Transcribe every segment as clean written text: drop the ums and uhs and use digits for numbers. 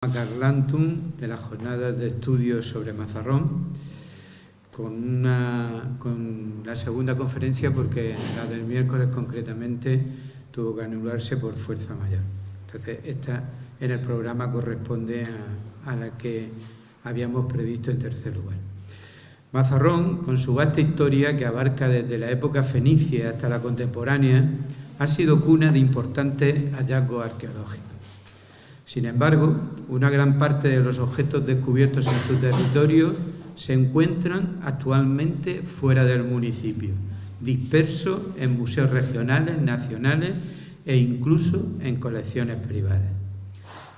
Carlantum de las jornadas de estudios sobre Mazarrón con la segunda conferencia, porque la del miércoles concretamente tuvo que anularse por fuerza mayor. Entonces esta en el programa corresponde a la que habíamos previsto en tercer lugar. Mazarrón, con su vasta historia que abarca desde la época fenicia hasta la contemporánea, ha sido cuna de importantes hallazgos arqueológicos. Sin embargo, una gran parte de los objetos descubiertos en su territorio se encuentran actualmente fuera del municipio, dispersos en museos regionales, nacionales e incluso en colecciones privadas.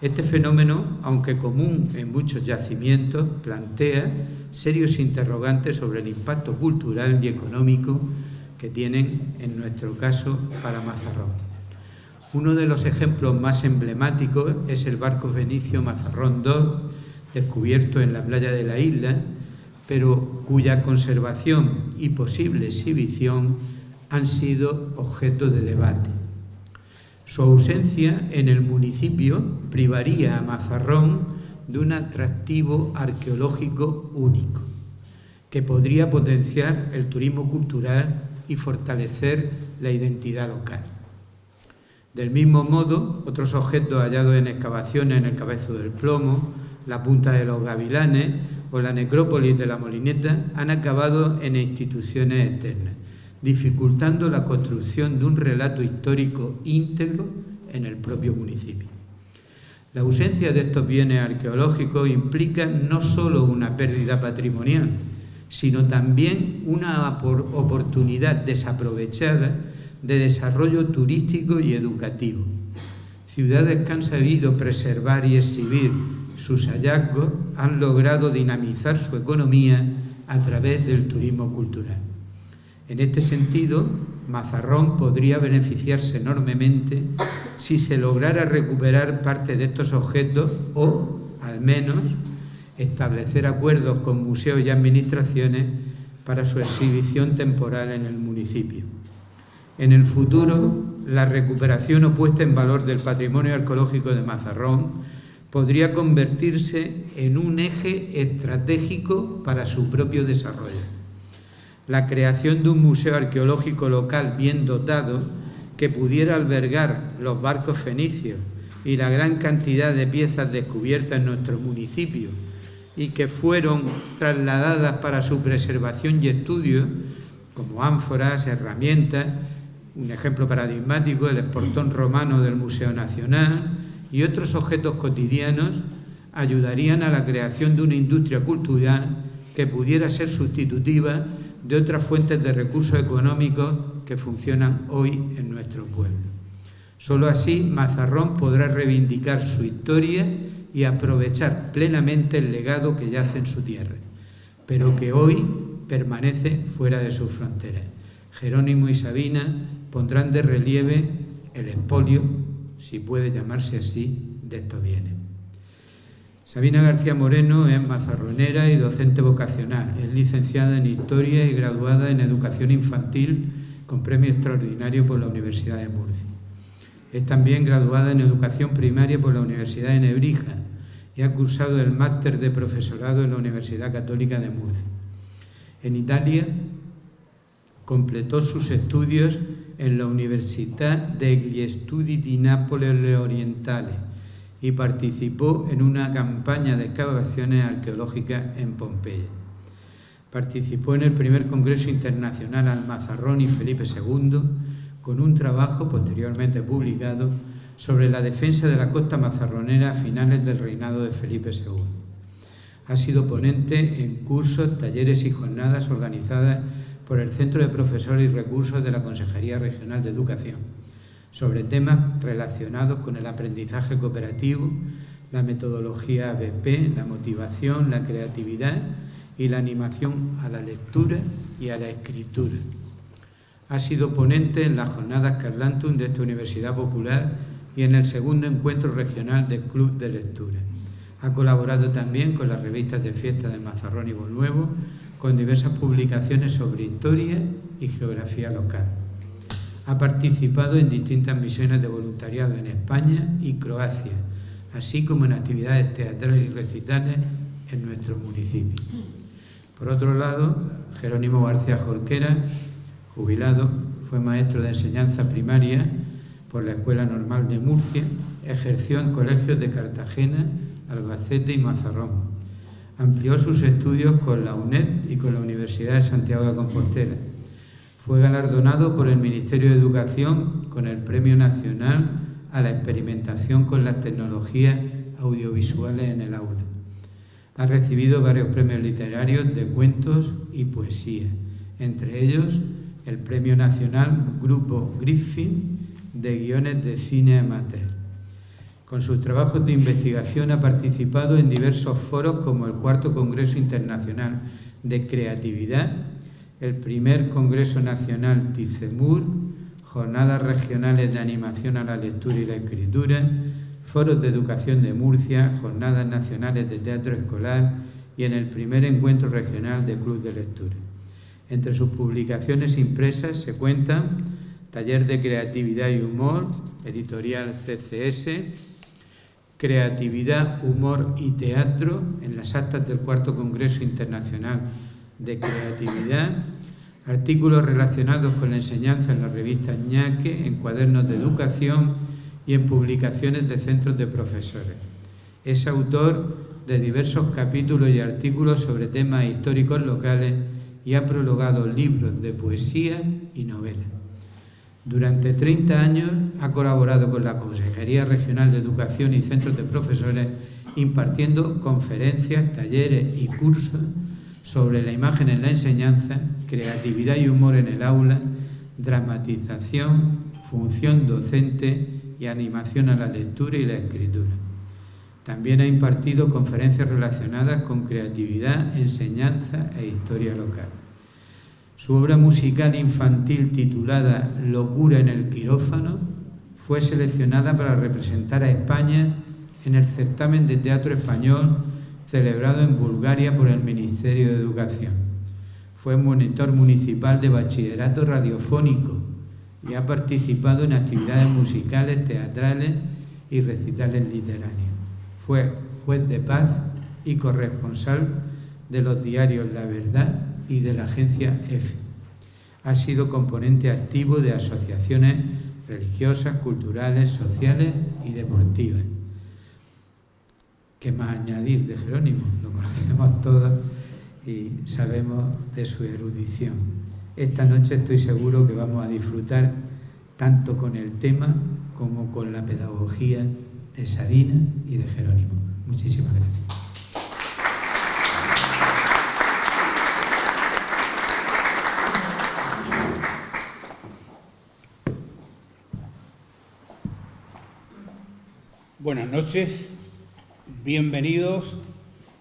Este fenómeno, aunque común en muchos yacimientos, plantea serios interrogantes sobre el impacto cultural y económico que tienen, en nuestro caso, para Mazarrón. Uno de los ejemplos más emblemáticos es el barco fenicio Mazarrón II, descubierto en la playa de la isla, pero cuya conservación y posible exhibición han sido objeto de debate. Su ausencia en el municipio privaría a Mazarrón de un atractivo arqueológico único, que podría potenciar el turismo cultural y fortalecer la identidad local. Del mismo modo, otros objetos hallados en excavaciones en el Cabezo del Plomo, la Punta de los Gavilanes o la necrópolis de la Molineta han acabado en instituciones externas, dificultando la construcción de un relato histórico íntegro en el propio municipio. La ausencia de estos bienes arqueológicos implica no solo una pérdida patrimonial, sino también una oportunidad desaprovechada de desarrollo turístico y educativo. Ciudades que han sabido preservar y exhibir sus hallazgos han logrado dinamizar su economía a través del turismo cultural. En este sentido, Mazarrón podría beneficiarse enormemente si se lograra recuperar parte de estos objetos o, al menos, establecer acuerdos con museos y administraciones para su exhibición temporal en el municipio. En el futuro, la recuperación o puesta en valor del patrimonio arqueológico de Mazarrón podría convertirse en un eje estratégico para su propio desarrollo. La creación de un museo arqueológico local bien dotado que pudiera albergar los barcos fenicios y la gran cantidad de piezas descubiertas en nuestro municipio y que fueron trasladadas para su preservación y estudio, como ánforas, herramientas. Un ejemplo paradigmático, el esportón romano del Museo Nacional y otros objetos cotidianos ayudarían a la creación de una industria cultural que pudiera ser sustitutiva de otras fuentes de recursos económicos que funcionan hoy en nuestro pueblo. Solo así Mazarrón podrá reivindicar su historia y aprovechar plenamente el legado que yace en su tierra, pero que hoy permanece fuera de sus fronteras. Jerónimo y Sabina pondrán de relieve el expolio, si puede llamarse así, de estos bienes. Sabina García Moreno es mazarronera y docente vocacional. Es licenciada en Historia y graduada en Educación Infantil con premio extraordinario por la Universidad de Murcia. Es también graduada en Educación Primaria por la Universidad de Nebrija y ha cursado el máster de profesorado en la Universidad Católica de Murcia. En Italia completó sus estudios en la Università degli Studi di Nápoles Orientale y participó en una campaña de excavaciones arqueológicas en Pompeya. Participó en el primer Congreso Internacional al Mazarrón y Felipe II, con un trabajo posteriormente publicado sobre la defensa de la costa mazarronera a finales del reinado de Felipe II. Ha sido ponente en cursos, talleres y jornadas organizadas por el Centro de Profesores y Recursos de la Consejería Regional de Educación, sobre temas relacionados con el aprendizaje cooperativo, la metodología ABP, la motivación, la creatividad y la animación a la lectura y a la escritura. Ha sido ponente en las jornadas Carlantum de esta Universidad Popular y en el segundo encuentro regional del Club de Lectura. Ha colaborado también con las revistas de fiesta de Mazarrón y Bolnuevo, con diversas publicaciones sobre historia y geografía local. Ha participado en distintas misiones de voluntariado en España y Croacia, así como en actividades teatrales y recitales en nuestro municipio. Por otro lado, Jerónimo García Jorquera, jubilado, fue maestro de enseñanza primaria por la Escuela Normal de Murcia, ejerció en colegios de Cartagena, Albacete y Mazarrón. Amplió sus estudios con la UNED y con la Universidad de Santiago de Compostela. Fue galardonado por el Ministerio de Educación con el Premio Nacional a la Experimentación con las Tecnologías Audiovisuales en el Aula. Ha recibido varios premios literarios de cuentos y poesía, entre ellos el Premio Nacional Grupo Griffin de Guiones de Cine Amateur. Con sus trabajos de investigación ha participado en diversos foros como el Cuarto Congreso Internacional de Creatividad, el Primer Congreso Nacional TICEMUR, Jornadas Regionales de Animación a la Lectura y la Escritura, Foros de Educación de Murcia, Jornadas Nacionales de Teatro Escolar y en el primer Encuentro Regional de Club de Lectura. Entre sus publicaciones impresas se cuentan Taller de Creatividad y Humor, editorial CCS, Creatividad, Humor y Teatro, en las actas del Cuarto Congreso Internacional de Creatividad, artículos relacionados con la enseñanza en la revista Ñaque, en cuadernos de educación y en publicaciones de centros de profesores. Es autor de diversos capítulos y artículos sobre temas históricos locales y ha prologado libros de poesía y novela. Durante 30 años ha colaborado con la Consejería Regional de Educación y centros de profesores impartiendo conferencias, talleres y cursos sobre la imagen en la enseñanza, creatividad y humor en el aula, dramatización, función docente y animación a la lectura y la escritura. También ha impartido conferencias relacionadas con creatividad, enseñanza e historia local. Su obra musical infantil titulada Locura en el quirófano fue seleccionada para representar a España en el certamen de teatro español celebrado en Bulgaria por el Ministerio de Educación. Fue monitor municipal de bachillerato radiofónico y ha participado en actividades musicales, teatrales y recitales literarios. Fue juez de paz y corresponsal de los diarios La Verdad y de la agencia EFE. Ha sido componente activo de asociaciones religiosas, culturales, sociales y deportivas. ¿Qué más añadir de Jerónimo? Lo conocemos todos y sabemos de su erudición. Esta noche estoy seguro que vamos a disfrutar tanto con el tema como con la pedagogía de Sabina y de Jerónimo. Muchísimas gracias. Buenas noches, bienvenidos,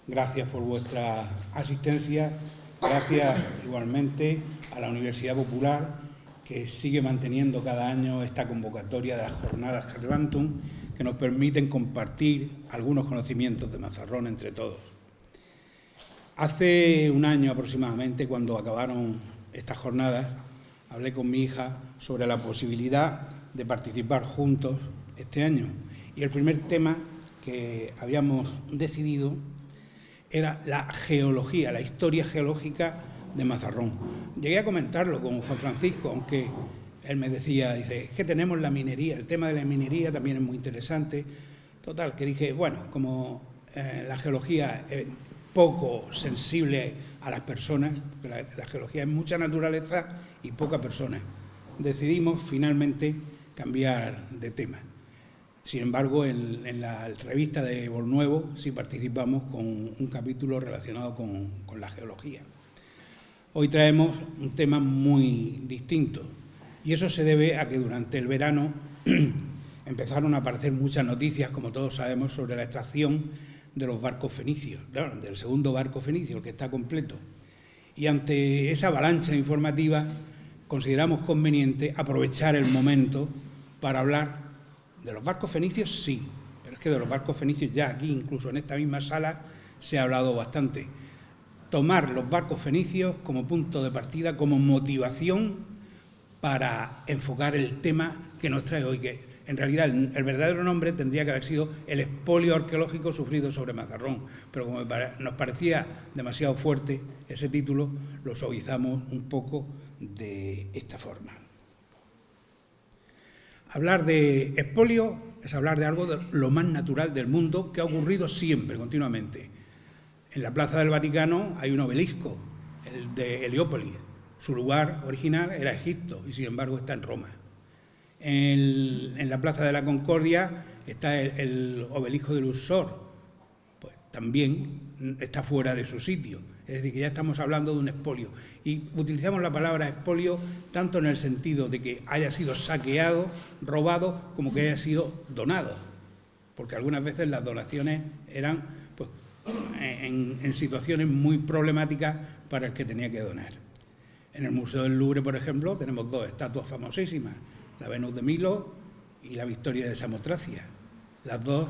gracias por vuestra asistencia, gracias igualmente a la Universidad Popular que sigue manteniendo cada año esta convocatoria de las jornadas Carlantum que nos permiten compartir algunos conocimientos de Mazarrón entre todos. Hace un año aproximadamente, cuando acabaron estas jornadas, hablé con mi hija sobre la posibilidad de participar juntos este año. Y el primer tema que habíamos decidido era la geología, la historia geológica de Mazarrón. Llegué a comentarlo con Juan Francisco, aunque él me decía, dice, es que tenemos la minería, el tema de la minería también es muy interesante. Total, que dije, bueno, como la geología es poco sensible a las personas, porque la geología es mucha naturaleza y poca persona, decidimos finalmente cambiar de tema. Sin embargo, en la revista de Bolnuevo sí participamos con un capítulo relacionado con la geología. Hoy traemos un tema muy distinto y eso se debe a que durante el verano empezaron a aparecer muchas noticias, como todos sabemos, sobre la extracción de los barcos fenicios, claro, del segundo barco fenicio, el que está completo. Y ante esa avalancha informativa consideramos conveniente aprovechar el momento para hablar de los barcos fenicios, sí, pero es que de los barcos fenicios ya aquí, incluso en esta misma sala, se ha hablado bastante. Tomar los barcos fenicios como punto de partida, como motivación para enfocar el tema que nos trae hoy, que En realidad, el verdadero nombre tendría que haber sido el expolio arqueológico sufrido sobre Mazarrón, pero como nos parecía demasiado fuerte ese título, lo suavizamos un poco de esta forma. Hablar de expolio es hablar de algo de lo más natural del mundo, que ha ocurrido siempre, continuamente. En la Plaza del Vaticano hay un obelisco, el de Heliópolis. Su lugar original era Egipto y, sin embargo, está en Roma. En la Plaza de la Concordia está el obelisco de Luxor, pues también está fuera de su sitio. Es decir, que ya estamos hablando de un expolio. Y utilizamos la palabra expolio tanto en el sentido de que haya sido saqueado, robado, como que haya sido donado. Porque algunas veces las donaciones eran pues, en situaciones muy problemáticas para el que tenía que donar. En el Museo del Louvre, por ejemplo, tenemos dos estatuas famosísimas, la Venus de Milo y la Victoria de Samotracia, las dos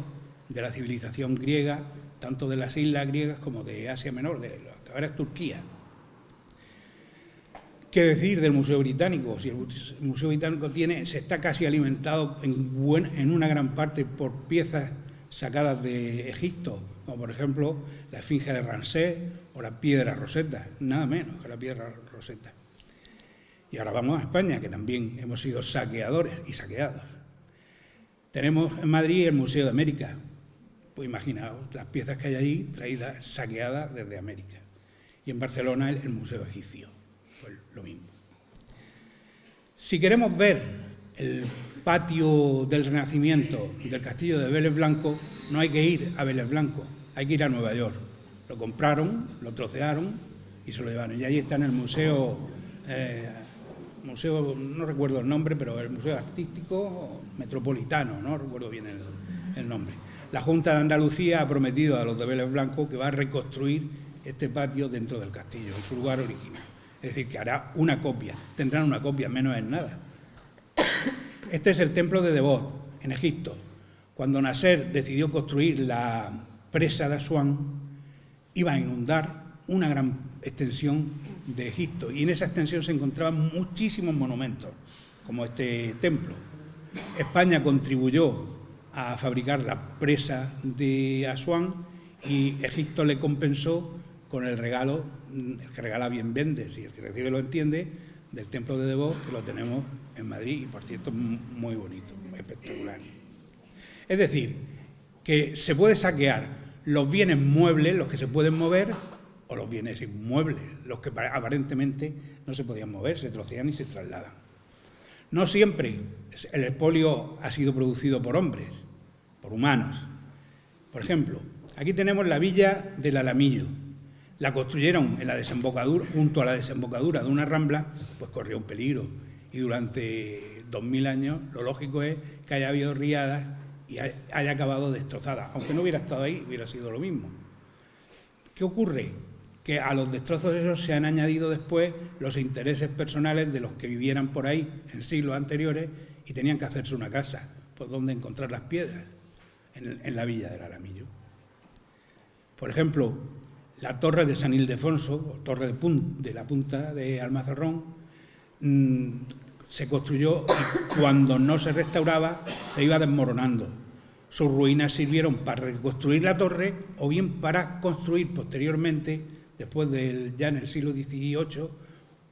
de la civilización griega, tanto de las islas griegas como de Asia Menor, de lo que ahora es Turquía. ¿Qué decir del Museo Británico? Si el Museo Británico se está casi alimentado en una gran parte por piezas sacadas de Egipto, como por ejemplo la Esfinge de Ramsés o la Piedra Rosetta, nada menos que la Piedra Rosetta. Y ahora vamos a España, que también hemos sido saqueadores y saqueados. Tenemos en Madrid el Museo de América. Pues imaginaos las piezas que hay allí traídas, saqueadas desde América. Y en Barcelona el Museo Egipcio, pues lo mismo. Si queremos ver el patio del Renacimiento del Castillo de Vélez Blanco, no hay que ir a Vélez Blanco, hay que ir a Nueva York. Lo compraron, lo trocearon y se lo llevaron. Y ahí está en el museo, no recuerdo el nombre, pero el Museo Artístico Metropolitano, no recuerdo bien el nombre. La Junta de Andalucía ha prometido a los de Vélez Blanco que va a reconstruir este patio dentro del castillo, en su lugar original. Es decir, que hará una copia, tendrán una copia, menos en nada. Este es el templo de Debod, en Egipto. Cuando Nasser decidió construir la presa de Asuán, iba a inundar una gran extensión de Egipto y en esa extensión se encontraban muchísimos monumentos, como este templo. España contribuyó a fabricar la presa de Asuán y Egipto le compensó con el regalo, el que regala bien vende, si el que recibe lo entiende, del templo de Debod, que lo tenemos en Madrid y, por cierto, muy bonito, muy espectacular. Es decir, que se puede saquear los bienes muebles, los que se pueden mover, o los bienes inmuebles, los que aparentemente no se podían mover, se trocean y se trasladan. No siempre el expolio ha sido producido por hombres, por humanos. Por ejemplo, aquí tenemos la villa del Alamillo. La construyeron en la desembocadura, junto a la desembocadura de una rambla, pues corría un peligro. Y durante 2000 años lo lógico es que haya habido riadas y haya acabado destrozada. Aunque no hubiera estado ahí, hubiera sido lo mismo. ¿Qué ocurre? Que a los destrozos esos se han añadido después los intereses personales de los que vivieran por ahí en siglos anteriores y tenían que hacerse una casa. Pues ¿dónde encontrar las piedras? En la villa del Alamillo. Por ejemplo, la torre de San Ildefonso, o torre de la punta de Almazarrón, se construyó y cuando no se restauraba se iba desmoronando. Sus ruinas sirvieron para reconstruir la torre o bien para construir posteriormente, después ya en el siglo XVIII,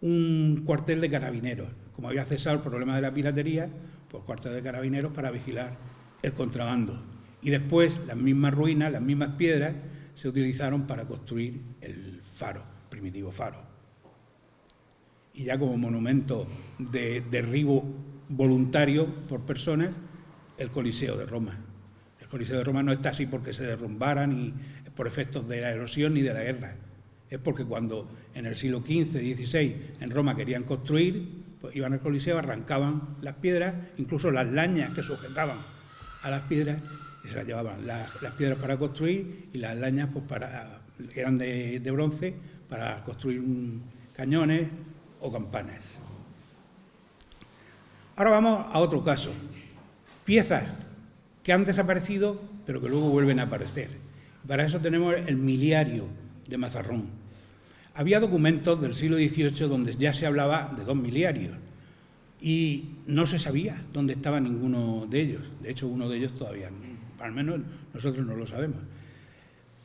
un cuartel de carabineros. Como había cesado el problema de la piratería, pues cuartel de carabineros para vigilar el contrabando. Y después las mismas ruinas, las mismas piedras, se utilizaron para construir el faro, primitivo faro. Y ya como monumento de derribo voluntario por personas, el Coliseo de Roma. El Coliseo de Roma no está así porque se derrumbara ni por efectos de la erosión ni de la guerra. Es porque cuando en el siglo XV, XVI en Roma querían construir, pues iban al Coliseo, arrancaban las piedras, incluso las lañas que sujetaban a las piedras, y se las llevaban las piedras para construir y las lañas pues eran de bronce para construir cañones o campanas. Ahora vamos a otro caso. Piezas que han desaparecido pero que luego vuelven a aparecer. Para eso tenemos el miliario de Mazarrón. Había documentos del siglo XVIII donde ya se hablaba de 2 miliarios. y no se sabía dónde estaba ninguno de ellos. De hecho, uno de ellos todavía, al menos nosotros no lo sabemos.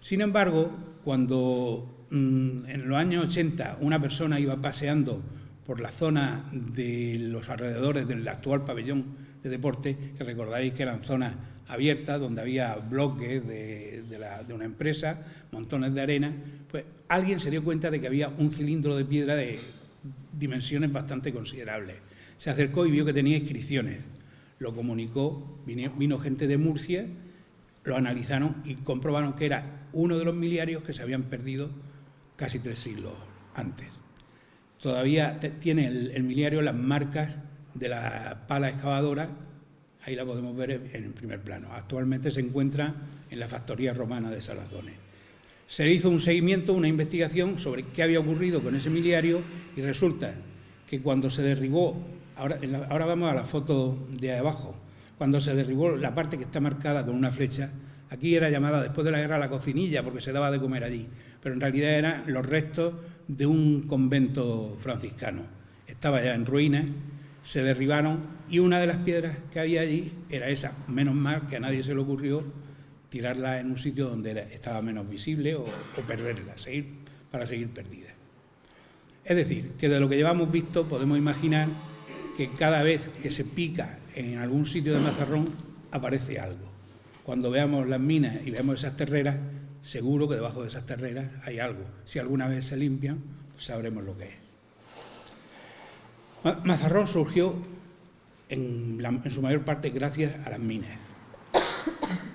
Sin embargo, cuando en los años 80 una persona iba paseando por la zona de los alrededores del actual pabellón de deporte, que recordaréis que eran zonas abiertas, donde había bloques de una empresa, montones de arena, pues alguien se dio cuenta de que había un cilindro de piedra de dimensiones bastante considerables. Se acercó y vio que tenía inscripciones. Lo comunicó, vino gente de Murcia, lo analizaron y comprobaron que era uno de los miliarios que se habían perdido casi 3 siglos antes. Todavía tiene el miliario las marcas de la pala excavadora, ahí la podemos ver en el primer plano. Actualmente se encuentra en la factoría romana de Salazones. Se hizo un seguimiento, una investigación sobre qué había ocurrido con ese miliario y resulta que cuando se derribó, ahora vamos a la foto de abajo, cuando se derribó la parte que está marcada con una flecha, aquí era llamada después de la guerra la cocinilla porque se daba de comer allí, pero en realidad eran los restos de un convento franciscano. Estaba ya en ruinas, se derribaron y una de las piedras que había allí era esa. Menos mal que a nadie se le ocurrió tirarla en un sitio donde estaba menos visible o perderla, para seguir perdida. Es decir, que de lo que llevamos visto podemos imaginar que cada vez que se pica en algún sitio de Mazarrón aparece algo. Cuando veamos las minas y veamos esas terreras, seguro que debajo de esas terreras hay algo. Si alguna vez se limpian, pues sabremos lo que es. Mazarrón surgió en su mayor parte gracias a las minas.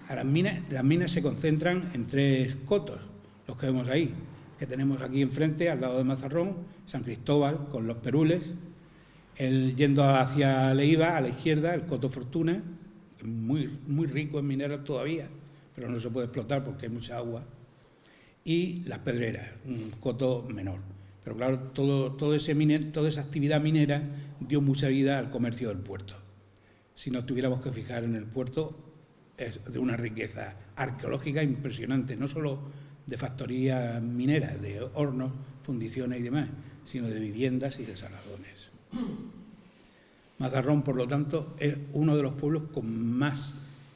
Las minas se concentran en 3 cotos, los que vemos ahí, que tenemos aquí enfrente, al lado de Mazarrón, San Cristóbal, con los Perules, yendo hacia Leiva, a la izquierda, el coto Fortuna, muy rico en mineral todavía, pero no se puede explotar porque hay mucha agua, y las Pedreras, un coto menor. Pero claro, toda esa actividad minera dio mucha vida al comercio del puerto. Si nos tuviéramos que fijar en el puerto, es de una riqueza arqueológica impresionante, no solo de factorías mineras, de hornos, fundiciones y demás, sino de viviendas y de salazones. Mazarrón, por lo tanto, es uno de los pueblos con más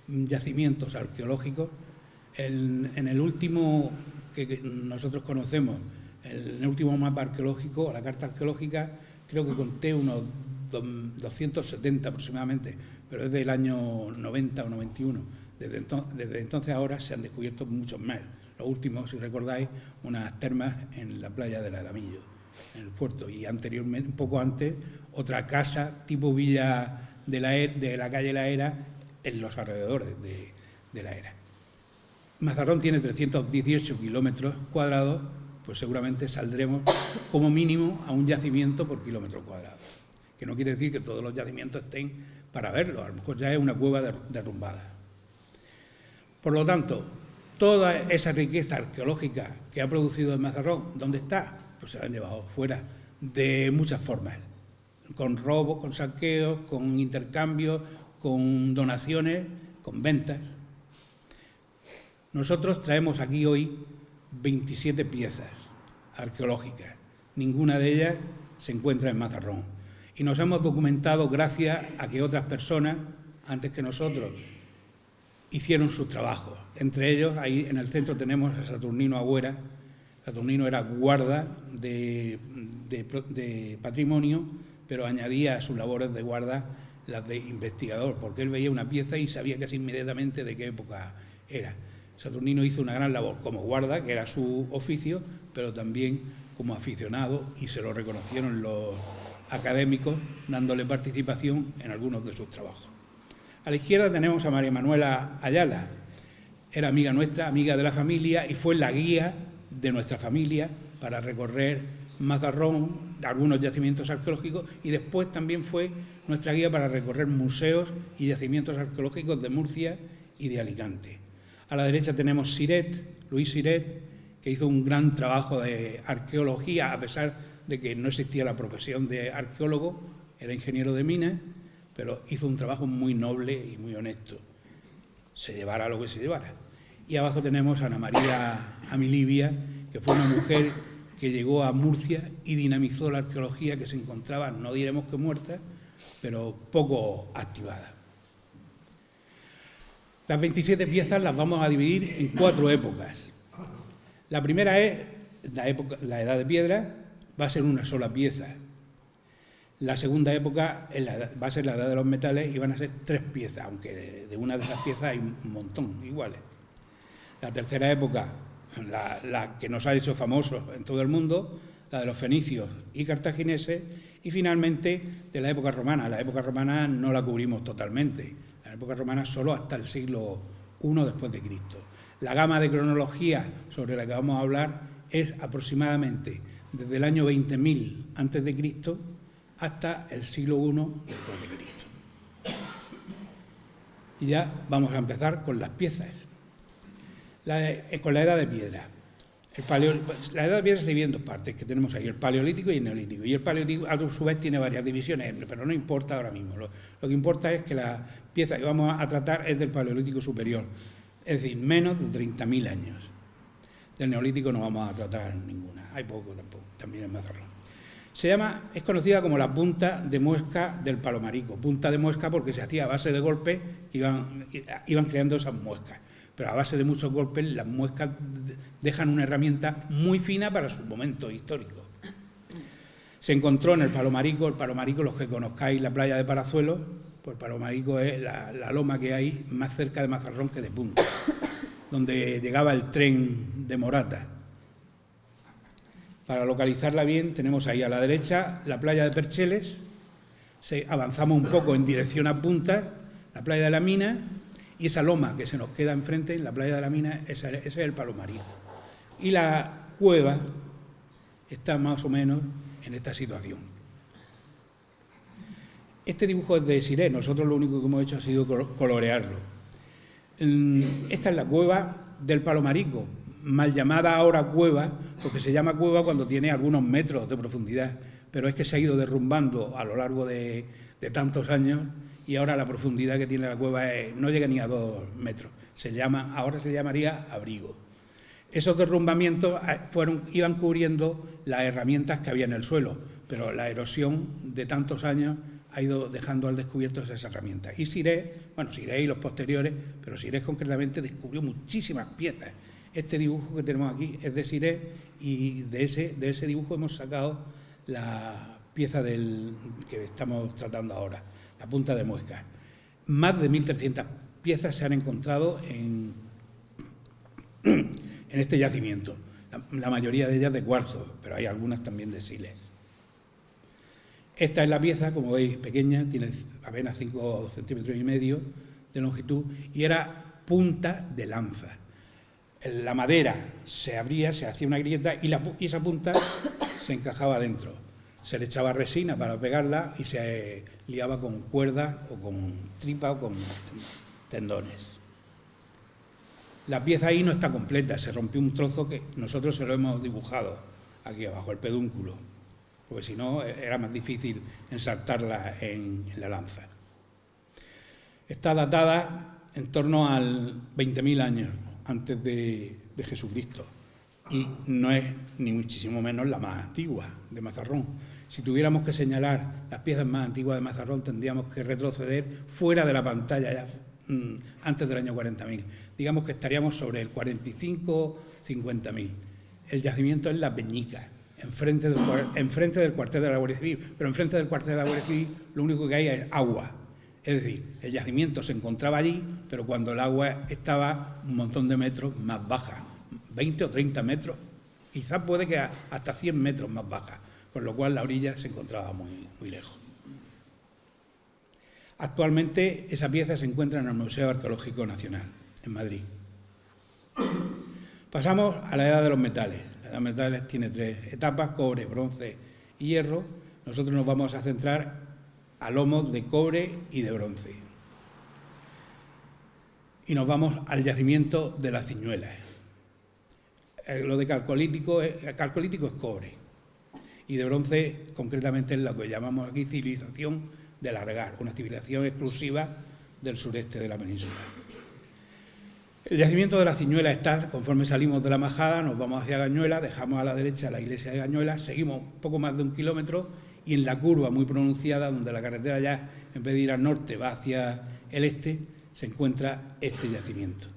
yacimientos arqueológicos. En el último que nosotros conocemos, en el último mapa arqueológico, la carta arqueológica, creo que conté unos 270 aproximadamente, pero es del año 90 o 91. Desde entonces ahora se han descubierto muchos más. Los últimos, si recordáis, unas termas en la playa del Alamillo, en el puerto, y anteriormente, un poco antes, otra casa tipo villa de la calle La Era en los alrededores de La Era. Mazarrón tiene 318 kilómetros cuadrados, pues seguramente saldremos como mínimo a un yacimiento por kilómetro cuadrado, que no quiere decir que todos los yacimientos estén para verlo, a lo mejor ya es una cueva derrumbada. Por lo tanto, toda esa riqueza arqueológica que ha producido el Mazarrón, ¿dónde está? Pues se la han llevado fuera de muchas formas, con robos, con saqueos, con intercambios, con donaciones, con ventas. Nosotros traemos aquí hoy 27 piezas arqueológicas, ninguna de ellas se encuentra en Mazarrón. Y nos hemos documentado gracias a que otras personas, antes que nosotros, hicieron sus trabajos. Entre ellos, ahí en el centro tenemos a Saturnino Agüera. Saturnino era guarda de patrimonio, pero añadía a sus labores de guarda las de investigador, porque él veía una pieza y sabía casi inmediatamente de qué época era. Saturnino hizo una gran labor como guarda, que era su oficio, pero también como aficionado, y se lo reconocieron los académicos, dándole participación en algunos de sus trabajos. A la izquierda tenemos a María Manuela Ayala. Era amiga nuestra, amiga de la familia, y fue la guía de nuestra familia para recorrer Mazarrón, algunos yacimientos arqueológicos, y después también fue nuestra guía para recorrer museos y yacimientos arqueológicos de Murcia y de Alicante. A la derecha tenemos Luis Siret, que hizo un gran trabajo de arqueología, a pesar de que no existía la profesión de arqueólogo, era ingeniero de minas, pero hizo un trabajo muy noble y muy honesto, se llevara lo que se llevara. Y abajo tenemos a Ana María Amilibia, que fue una mujer que llegó a Murcia y dinamizó la arqueología, que se encontraba, no diremos que muerta, pero poco activadas. Las 27 piezas las vamos a dividir en 4 épocas. La primera es la Edad de Piedra, va a ser una sola pieza. La segunda época va a ser la Edad de los Metales y van a ser 3 piezas, aunque de una de esas piezas hay un montón iguales. La tercera época, la que nos ha hecho famosos en todo el mundo, la de los fenicios y cartagineses, y finalmente de la época romana. La época romana no la cubrimos totalmente, la época romana solo hasta el siglo I después de Cristo. La gama de cronología sobre la que vamos a hablar es aproximadamente desde el año 20.000 a.C. hasta el siglo I después de Cristo. Y ya vamos a empezar con las piezas. Con la Edad de Piedra. La Edad de Piedra se divide en 2 partes que tenemos ahí, el Paleolítico y el Neolítico. Y el Paleolítico a su vez tiene varias divisiones, pero no importa ahora mismo. Lo que importa es que la pieza que vamos a tratar es del Paleolítico superior, es decir, menos de 30.000 años. Del Neolítico no vamos a tratar ninguna, hay poco tampoco, también en Mazarrón. Es conocida como la punta de muesca del Palomarico. Punta de muesca porque se hacía a base de golpes que iban creando esas muescas. Pero a base de muchos golpes las muescas dejan una herramienta muy fina para su momento histórico. Se encontró en el Palomarico, los que conozcáis la playa de Parazuelos, pues el Palomarico es la loma que hay más cerca de Mazarrón que de Punta, donde llegaba el tren de Morata. Para localizarla bien tenemos ahí a la derecha la playa de Percheles, avanzamos un poco en dirección a Punta, la playa de la Mina, y esa loma que se nos queda enfrente, en la playa de la Mina, ese es el Palomarico. Y la cueva está más o menos en esta situación. Este dibujo es de Siré, nosotros lo único que hemos hecho ha sido colorearlo. Esta es la cueva del Palomarico, mal llamada ahora cueva, porque se llama cueva cuando tiene algunos metros de profundidad, pero es que se ha ido derrumbando a lo largo de tantos años y ahora la profundidad que tiene la cueva no llega ni a 2 metros. Ahora se llamaría abrigo. Esos derrumbamientos iban cubriendo las herramientas que había en el suelo, pero la erosión de tantos años ha ido dejando al descubierto esas herramientas. Y Siré y los posteriores, pero Siré concretamente descubrió muchísimas piezas. Este dibujo que tenemos aquí es de Siré y de ese dibujo hemos sacado la pieza que estamos tratando ahora, la punta de muesca. Más de 1.300 piezas se han encontrado en este yacimiento, la mayoría de ellas de cuarzo, pero hay algunas también de sílex. Esta es la pieza, como veis, pequeña, tiene apenas 5 centímetros y medio de longitud y era punta de lanza. La madera se abría, se hacía una grieta y esa punta se encajaba dentro. Se le echaba resina para pegarla y se liaba con cuerda o con tripa o con tendones. La pieza ahí no está completa, se rompió un trozo que nosotros se lo hemos dibujado aquí abajo, el pedúnculo, porque si no era más difícil ensartarla en la lanza. Está datada en torno al 20.000 años antes de Jesucristo y no es ni muchísimo menos la más antigua de Mazarrón. Si tuviéramos que señalar las piezas más antiguas de Mazarrón tendríamos que retroceder fuera de la pantalla ya antes del año 40.000. Digamos que estaríamos sobre el 45-50.000. El yacimiento es La Peñica, enfrente del cuartel de la Guardia Civil, pero enfrente del cuartel de la Guardia Civil lo único que hay es agua. Es decir, el yacimiento se encontraba allí, pero cuando el agua estaba un montón de metros más baja, 20 o 30 metros, quizás puede que hasta 100 metros más baja, con lo cual la orilla se encontraba muy, muy lejos. Actualmente esa pieza se encuentra en el Museo Arqueológico Nacional, en Madrid. Pasamos a la Edad de los Metales. La Edad de los Metales tiene 3 etapas, cobre, bronce y hierro. Nosotros nos vamos a centrar a lomos de cobre y de bronce. Y nos vamos al yacimiento de las Ciñuelas. Lo de calcolítico es cobre. Y de bronce, concretamente, es lo que llamamos aquí civilización de Largar, una civilización exclusiva del sureste de la península. El yacimiento de la Ciñuela está, conforme salimos de la Majada, nos vamos hacia Gañuela, dejamos a la derecha la iglesia de Gañuela, seguimos poco más de 1 kilómetro y en la curva muy pronunciada, donde la carretera ya, en vez de ir al norte, va hacia el este, se encuentra este yacimiento.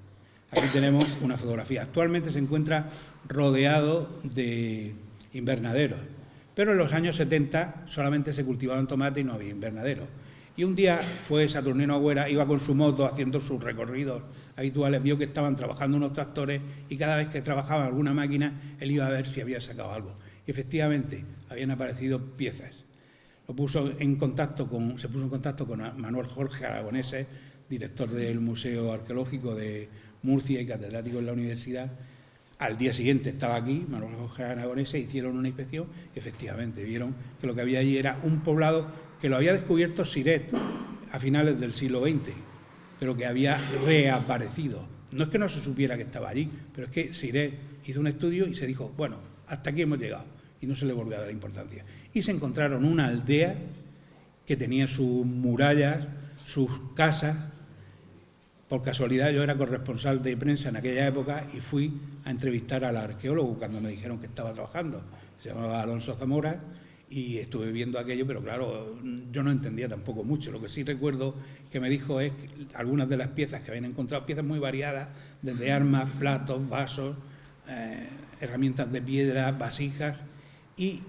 Aquí tenemos una fotografía. Actualmente se encuentra rodeado de invernaderos, pero en los años 70 solamente se cultivaban tomates y no había invernaderos. Y un día fue Saturnino Agüera, iba con su moto haciendo sus recorridos habituales, vio que estaban trabajando unos tractores y cada vez que trabajaba alguna máquina, él iba a ver si había sacado algo. Y efectivamente, habían aparecido piezas. Se puso en contacto con Manuel Jorge Aragonese, director del Museo Arqueológico de Murcia y catedrático en la universidad. Al día siguiente estaba aquí, Manuel Jorge Aragonese, hicieron una inspección y efectivamente vieron que lo que había allí era un poblado que lo había descubierto Siret a finales del siglo XX, pero que había reaparecido. No es que no se supiera que estaba allí, pero es que Siret hizo un estudio y se dijo, bueno, hasta aquí hemos llegado, y no se le volvió a dar importancia. Y se encontraron una aldea que tenía sus murallas, sus casas. Por casualidad yo era corresponsal de prensa en aquella época y fui a entrevistar al arqueólogo cuando me dijeron que estaba trabajando. Se llamaba Alonso Zamora y estuve viendo aquello, pero claro, yo no entendía tampoco mucho. Lo que sí recuerdo que me dijo es que algunas de las piezas que habían encontrado, piezas muy variadas, desde armas, platos, vasos, herramientas de piedra, vasijas, y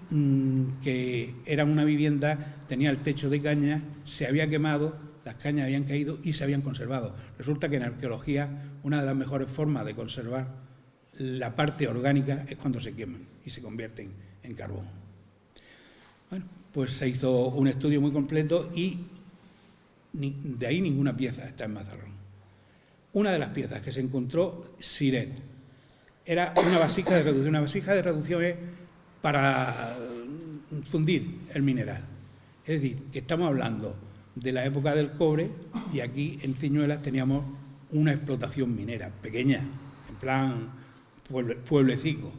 que era una vivienda, tenía el techo de caña, se había quemado, las cañas habían caído y se habían conservado. Resulta que en arqueología una de las mejores formas de conservar la parte orgánica es cuando se queman y se convierten en carbón. Bueno, pues se hizo un estudio muy completo y de ahí ninguna pieza está en Mazarrón. Una de las piezas que se encontró, Siret, era una vasija de reducción. Una vasija de reducción es para fundir el mineral. Es decir, que estamos hablando de la época del cobre y aquí en Ciñuelas teníamos una explotación minera pequeña, en plan pueblecico.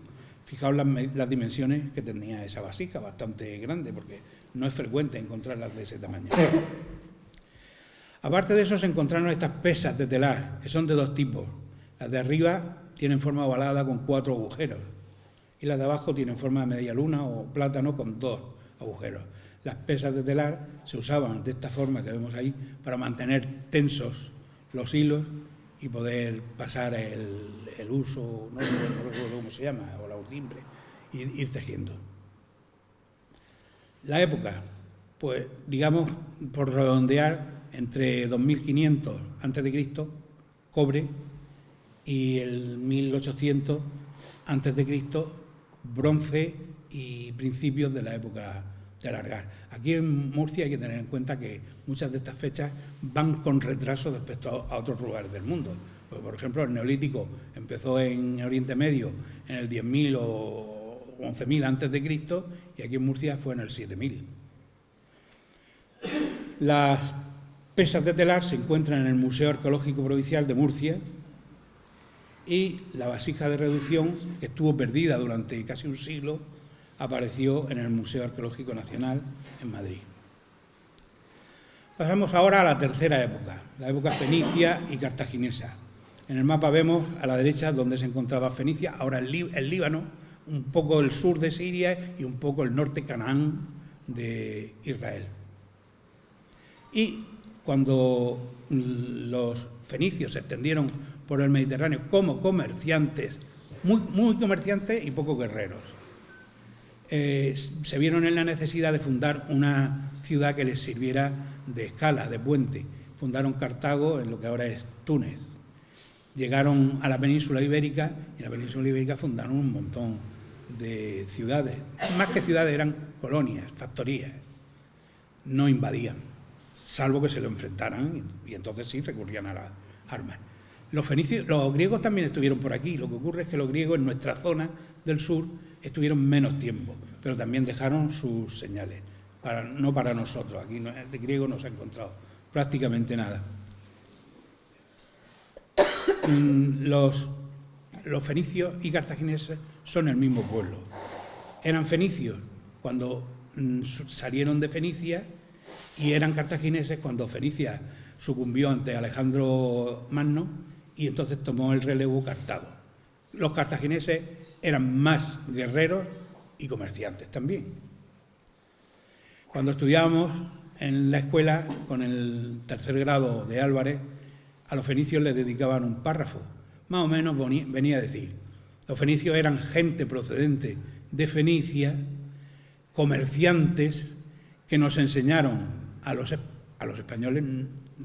Fijaos las dimensiones que tenía esa vasija, bastante grande, porque no es frecuente encontrarlas de ese tamaño. Aparte de eso se encontraron estas pesas de telar, que son de dos tipos. Las de arriba tienen forma ovalada con 4 agujeros y las de abajo tienen forma de media luna o plátano con 2 agujeros. Las pesas de telar se usaban de esta forma que vemos ahí para mantener tensos los hilos y poder pasar el uso, no recuerdo cómo se llama, o la urtimbre, y ir tejiendo. La época, pues digamos, por redondear, entre 2500 a.C., cobre, y el 1800 a.C., bronce y principios de la época de alargar. Aquí en Murcia hay que tener en cuenta que muchas de estas fechas van con retraso respecto a otros lugares del mundo. Pues, por ejemplo, el Neolítico empezó en Oriente Medio en el 10.000 o 11.000 antes de Cristo y aquí en Murcia fue en el 7.000. Las pesas de telar se encuentran en el Museo Arqueológico Provincial de Murcia y la vasija de reducción, que estuvo perdida durante casi un siglo, apareció en el Museo Arqueológico Nacional en Madrid. Pasamos ahora a la tercera época, la época fenicia y cartaginesa. En el mapa vemos a la derecha donde se encontraba Fenicia, ahora el Líbano, un poco el sur de Siria y un poco el norte Canaán de Israel. Y cuando los fenicios se extendieron por el Mediterráneo como comerciantes, muy comerciantes y poco guerreros, se vieron en la necesidad de fundar una ciudad que les sirviera de escala, de puente. Fundaron Cartago en lo que ahora es Túnez. Llegaron a la península ibérica y en la península ibérica fundaron un montón de ciudades. Más que ciudades eran colonias, factorías. No invadían, salvo que se lo enfrentaran y entonces sí recurrían a las armas. Los griegos también estuvieron por aquí. Lo que ocurre es que los griegos en nuestra zona del sur estuvieron menos tiempo, pero también dejaron sus señales, no para nosotros. Aquí de griego no se ha encontrado prácticamente nada. Los fenicios y cartagineses son el mismo pueblo. Eran fenicios cuando salieron de Fenicia y eran cartagineses cuando Fenicia sucumbió ante Alejandro Magno y entonces tomó el relevo Cartago. Los cartagineses eran más guerreros y comerciantes también. Cuando estudiábamos en la escuela, con el tercer grado de Álvarez, a los fenicios les dedicaban un párrafo. Más o menos venía a decir, los fenicios eran gente procedente de Fenicia, comerciantes que nos enseñaron a los españoles,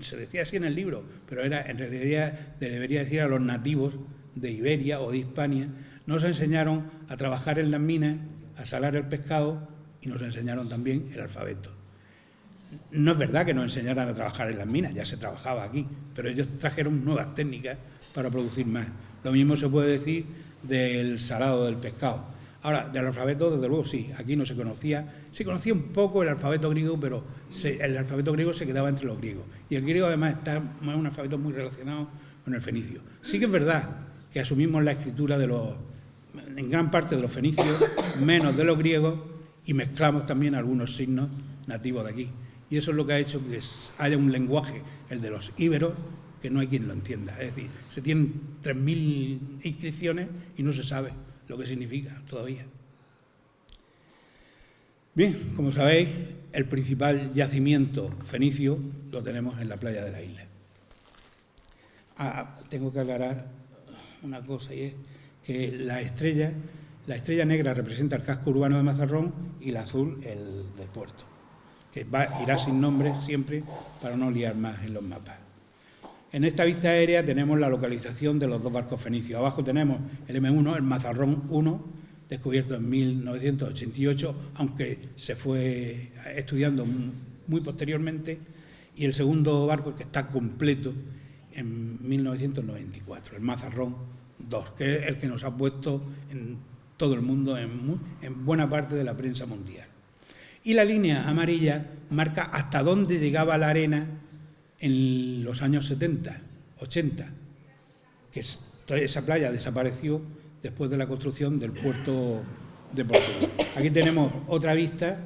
se decía así en el libro, pero en realidad debería decir a los nativos de Iberia o de Hispania, nos enseñaron a trabajar en las minas, a salar el pescado y nos enseñaron también el alfabeto. No es verdad que nos enseñaran a trabajar en las minas, ya se trabajaba aquí, pero ellos trajeron nuevas técnicas para producir más. Lo mismo se puede decir del salado del pescado. Ahora, del alfabeto, desde luego, sí, aquí no se conocía un poco el alfabeto griego, pero el alfabeto griego se quedaba entre los griegos. Y el griego, además, es un alfabeto muy relacionado con el fenicio. Sí que es verdad que asumimos la escritura en gran parte de los fenicios, menos de los griegos, y mezclamos también algunos signos nativos de aquí. Y eso es lo que ha hecho que haya un lenguaje, el de los íberos, que no hay quien lo entienda. Es decir, se tienen 3.000 inscripciones y no se sabe lo que significa todavía. Bien, como sabéis, el principal yacimiento fenicio lo tenemos en la playa de la isla. Tengo que aclarar una cosa, y es que la estrella negra representa el casco urbano de Mazarrón y la azul el del puerto, que irá sin nombre siempre para no liar más en los mapas. En esta vista aérea tenemos la localización de los dos barcos fenicios. Abajo tenemos el M1, el Mazarrón 1, descubierto en 1988, aunque se fue estudiando muy posteriormente, y el segundo barco, que está completo, en 1994, el Mazarrón 2, que es el que nos ha puesto en todo el mundo, en buena parte de la prensa mundial. Y la línea amarilla marca hasta dónde llegaba la arena en los años 70, 80, que esa playa desapareció después de la construcción del puerto de Portugal. Aquí tenemos otra vista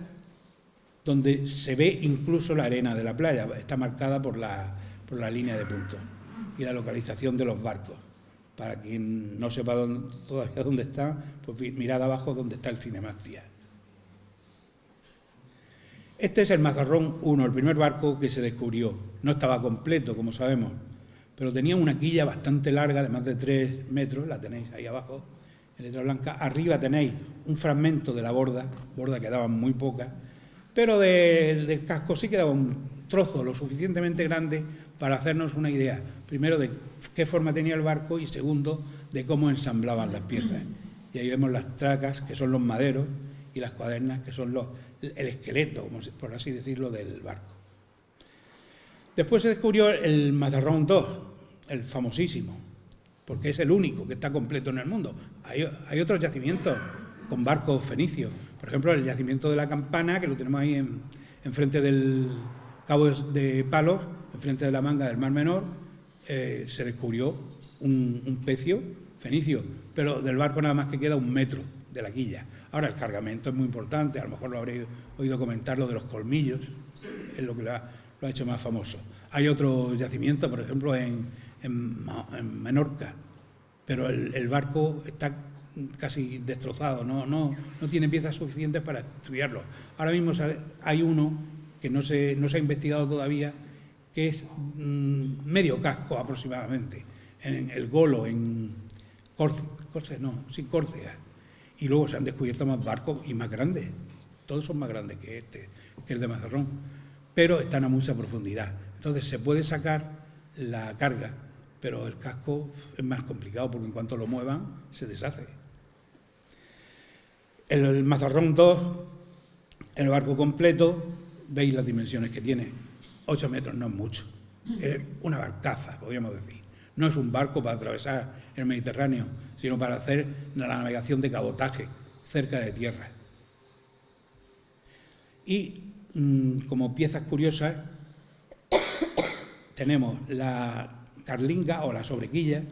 donde se ve incluso la arena de la playa, está marcada por la línea de puntos y la localización de los barcos. Para quien no sepa todavía dónde está, pues mirad abajo donde está el Cinemastia. Este es el Mazarrón 1, el primer barco que se descubrió. No estaba completo, como sabemos, pero tenía una quilla bastante larga, de más de 3 metros, la tenéis ahí abajo, en letra blanca. Arriba tenéis un fragmento de la borda quedaba muy poca, pero del casco sí quedaba un trozo lo suficientemente grande para hacernos una idea, primero de qué forma tenía el barco y segundo, de cómo ensamblaban las piezas. Y ahí vemos las tracas, que son los maderos, y las cuadernas, que son el esqueleto, por así decirlo, del barco. Después se descubrió el Mazarrón 2, el famosísimo, porque es el único que está completo en el mundo. Hay otros yacimientos con barcos fenicios, por ejemplo, el yacimiento de la Campana, que lo tenemos ahí enfrente del Cabo de Palos, enfrente de la manga del Mar Menor, se descubrió un pecio fenicio, pero del barco nada más que queda 1 metro de la quilla. Ahora, el cargamento es muy importante, a lo mejor lo habréis oído comentar, lo de los colmillos, es lo que lo ha hecho más famoso. Hay otro yacimiento, por ejemplo, en Menorca, pero el barco está casi destrozado, no tiene piezas suficientes para estudiarlo. Ahora mismo hay uno que no se ha investigado todavía, que es medio casco aproximadamente, en el Golo, en Córcega. Y luego se han descubierto más barcos y más grandes. Todos son más grandes que el de Mazarrón, pero están a mucha profundidad. Entonces se puede sacar la carga, pero el casco es más complicado porque en cuanto lo muevan se deshace. El Mazarrón 2, el barco completo, veis las dimensiones que tiene. 8 metros no es mucho, es una barcaza, podríamos decir. No es un barco para atravesar el Mediterráneo, sino para hacer la navegación de cabotaje cerca de tierra. Y como piezas curiosas tenemos la carlinga o la sobrequilla,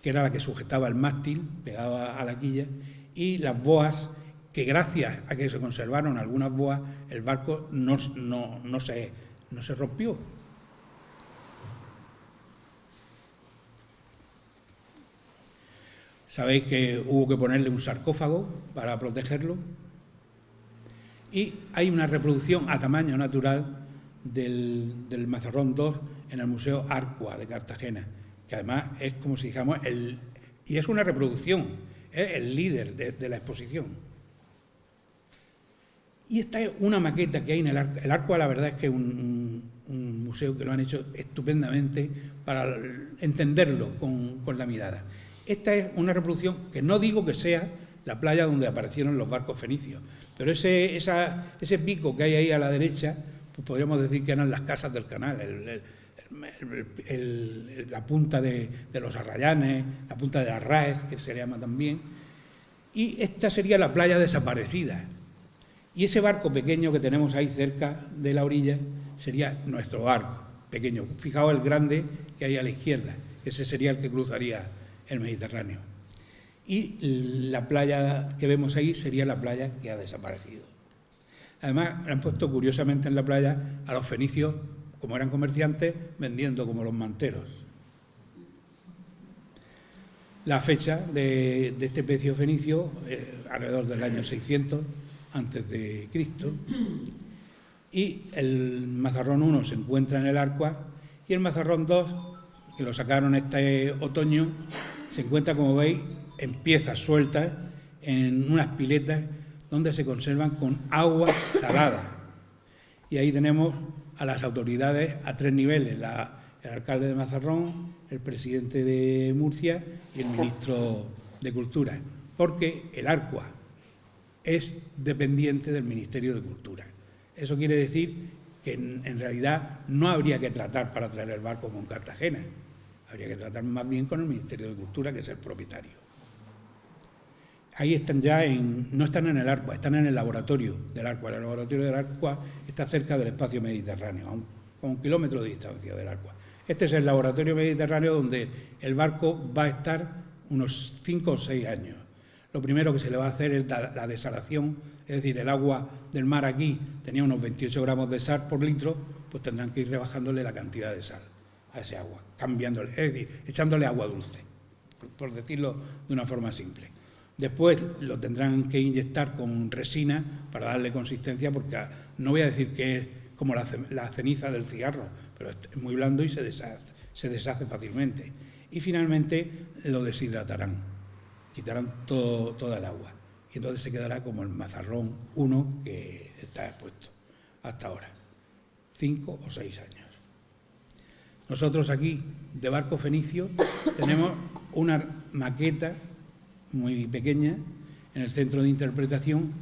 que era la que sujetaba el mástil, pegaba a la quilla, y las boas, que gracias a que se conservaron algunas boas, el barco no se rompió. Sabéis que hubo que ponerle un sarcófago para protegerlo. Y hay una reproducción a tamaño natural del Mazarrón II en el Museo Arcua de Cartagena, que además es como si dijéramos, y es una reproducción, es el líder de la exposición. Y esta es una maqueta que hay en el Arcua. El Arcua, la verdad es que es un museo que lo han hecho estupendamente para entenderlo con la mirada. Esta es una reproducción que no digo que sea la playa donde aparecieron los barcos fenicios, pero ese pico que hay ahí a la derecha, pues podríamos decir que eran las casas del canal, la punta de los Arrayanes, la punta de Arráez, que se le llama también, y esta sería la playa desaparecida. Y ese barco pequeño que tenemos ahí cerca de la orilla sería nuestro barco pequeño. Fijaos el grande que hay a la izquierda, ese sería el que cruzaría el Mediterráneo. Y la playa que vemos ahí sería la playa que ha desaparecido. Además, han puesto curiosamente en la playa a los fenicios, como eran comerciantes, vendiendo como los manteros. La fecha de este pecio fenicio, alrededor del año 600 antes de Cristo, y el Mazarrón I se encuentra en el Arcua, y el Mazarrón II, que lo sacaron este otoño, se encuentra, como veis, en piezas sueltas, en unas piletas donde se conservan con agua salada. Y ahí tenemos a las autoridades a 3 niveles, el alcalde de Mazarrón, el presidente de Murcia y el ministro de Cultura, porque el Arcua es dependiente del Ministerio de Cultura. Eso quiere decir que en realidad no habría que tratar para traer el barco con Cartagena, habría que tratar más bien con el Ministerio de Cultura, que es el propietario. Ahí están no están en el Arcua, están en el laboratorio del Arcua. El laboratorio del Arcua está cerca del espacio mediterráneo, a 1 kilómetro de distancia del Arcua. Este es el laboratorio mediterráneo donde el barco va a estar unos 5 o 6 años. Lo primero que se le va a hacer es la desalación, es decir, el agua del mar aquí tenía unos 28 gramos de sal por litro, pues tendrán que ir rebajándole la cantidad de sal a ese agua, cambiándole, es decir, echándole agua dulce, por decirlo de una forma simple. Después lo tendrán que inyectar con resina para darle consistencia, porque no voy a decir que es como la ceniza del cigarro, pero es muy blando y se deshace fácilmente. Y finalmente lo deshidratarán, quitarán toda el agua. Y entonces se quedará como el Mazarrón I que está expuesto hasta ahora, 5 o 6 años. Nosotros aquí, de barco fenicio, tenemos una maqueta muy pequeña en el centro de interpretación,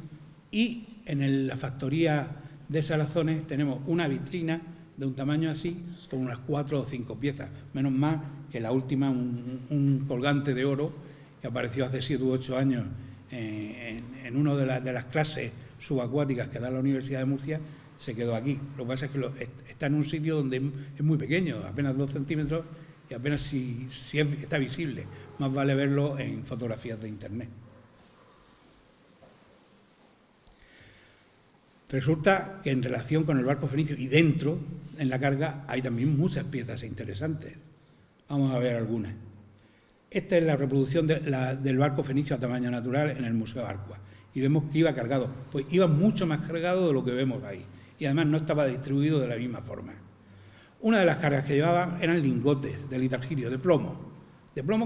y en la factoría de Salazones tenemos una vitrina de un tamaño así, con unas 4 o 5 piezas, menos más que la última, un colgante de oro que apareció hace 7 u 8 años en una de las clases subacuáticas que da la Universidad de Murcia, se quedó aquí. Lo que pasa es que está en un sitio donde es muy pequeño, apenas 2 centímetros, y apenas si está visible. Más vale verlo en fotografías de internet. Resulta que en relación con el barco fenicio y dentro, en la carga, hay también muchas piezas interesantes. Vamos a ver algunas. Esta es la reproducción del barco fenicio a tamaño natural en el Museo Arcua. Y vemos que iba cargado. Pues iba mucho más cargado de lo que vemos ahí. Y además no estaba distribuido de la misma forma. Una de las cargas que llevaban eran lingotes de litargirio, de plomo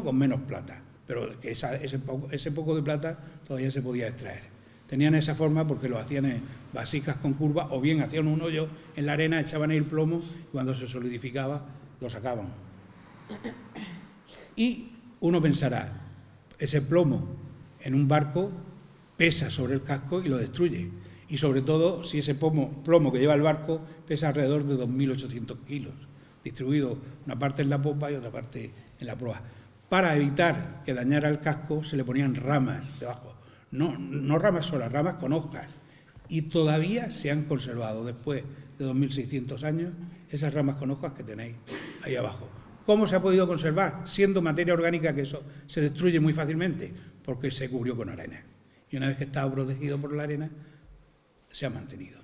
con menos plata, pero que ese poco de plata todavía se podía extraer. Tenían esa forma porque lo hacían en vasijas con curva, o bien hacían un hoyo en la arena, echaban ahí el plomo y cuando se solidificaba lo sacaban. Y uno pensará, ese plomo en un barco pesa sobre el casco y lo destruye. Y sobre todo si ese plomo que lleva el barco pesa alrededor de 2.800 kilos, distribuido una parte en la popa y otra parte en la proa. Para evitar que dañara el casco se le ponían ramas debajo, no ramas solas, ramas con hojas. Y todavía se han conservado, después de 2.600 años, esas ramas con hojas que tenéis ahí abajo. ¿Cómo se ha podido conservar? Siendo materia orgánica, que eso se destruye muy fácilmente, porque se cubrió con arena. Y una vez que estaba protegido por la arena, se ha mantenido.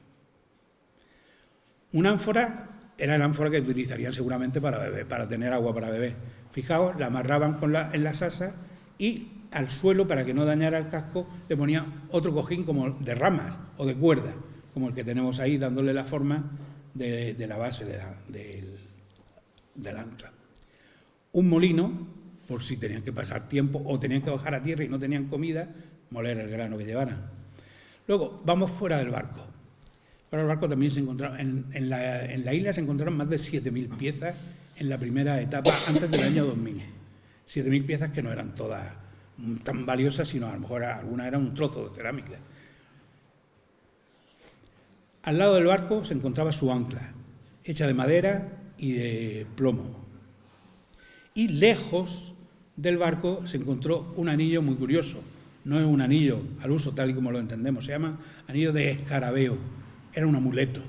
Una ánfora era la ánfora que utilizarían seguramente para beber, para tener agua para beber. Fijaos, la amarraban en las asas y al suelo, para que no dañara el casco, le ponía otro cojín como de ramas o de cuerda, como el que tenemos ahí, dándole la forma de la base del ancla. Un molino, por si tenían que pasar tiempo o tenían que bajar a tierra y no tenían comida, moler el grano que llevaran. Luego, vamos fuera del barco. Fuera del barco también se encontraron, en la isla se encontraron más de 7.000 piezas en la primera etapa, antes del año 2000. 7.000 piezas que no eran todas tan valiosas, sino a lo mejor algunas eran un trozo de cerámica. Al lado del barco se encontraba su ancla, hecha de madera y de plomo. Y lejos del barco se encontró un anillo muy curioso. No es un anillo al uso tal y como lo entendemos, se llama anillo de escarabeo. Era un amuleto.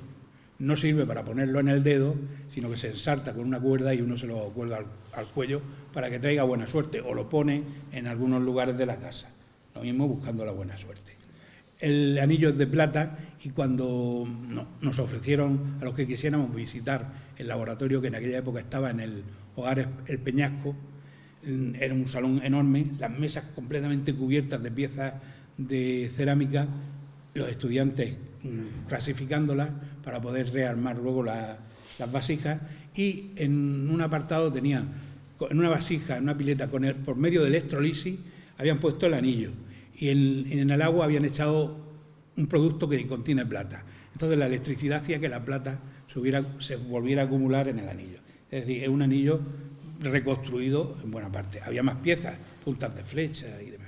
No sirve para ponerlo en el dedo, sino que se ensarta con una cuerda y uno se lo cuelga al cuello para que traiga buena suerte, o lo pone en algunos lugares de la casa. Lo mismo buscando la buena suerte. El anillo es de plata y cuando nos ofrecieron a los que quisiéramos visitar el laboratorio, que en aquella época estaba en el Hogar El Peñasco, era un salón enorme, las mesas completamente cubiertas de piezas de cerámica, los estudiantes clasificándolas para poder rearmar luego las vasijas, y en un apartado tenían, en una vasija, en una pileta, por medio de electrolisis, habían puesto el anillo, y en el agua habían echado un producto que contiene plata. Entonces la electricidad hacía que la plata se volviera a acumular en el anillo. Es decir, es un anillo reconstruido en buena parte. Había más piezas, puntas de flecha y demás.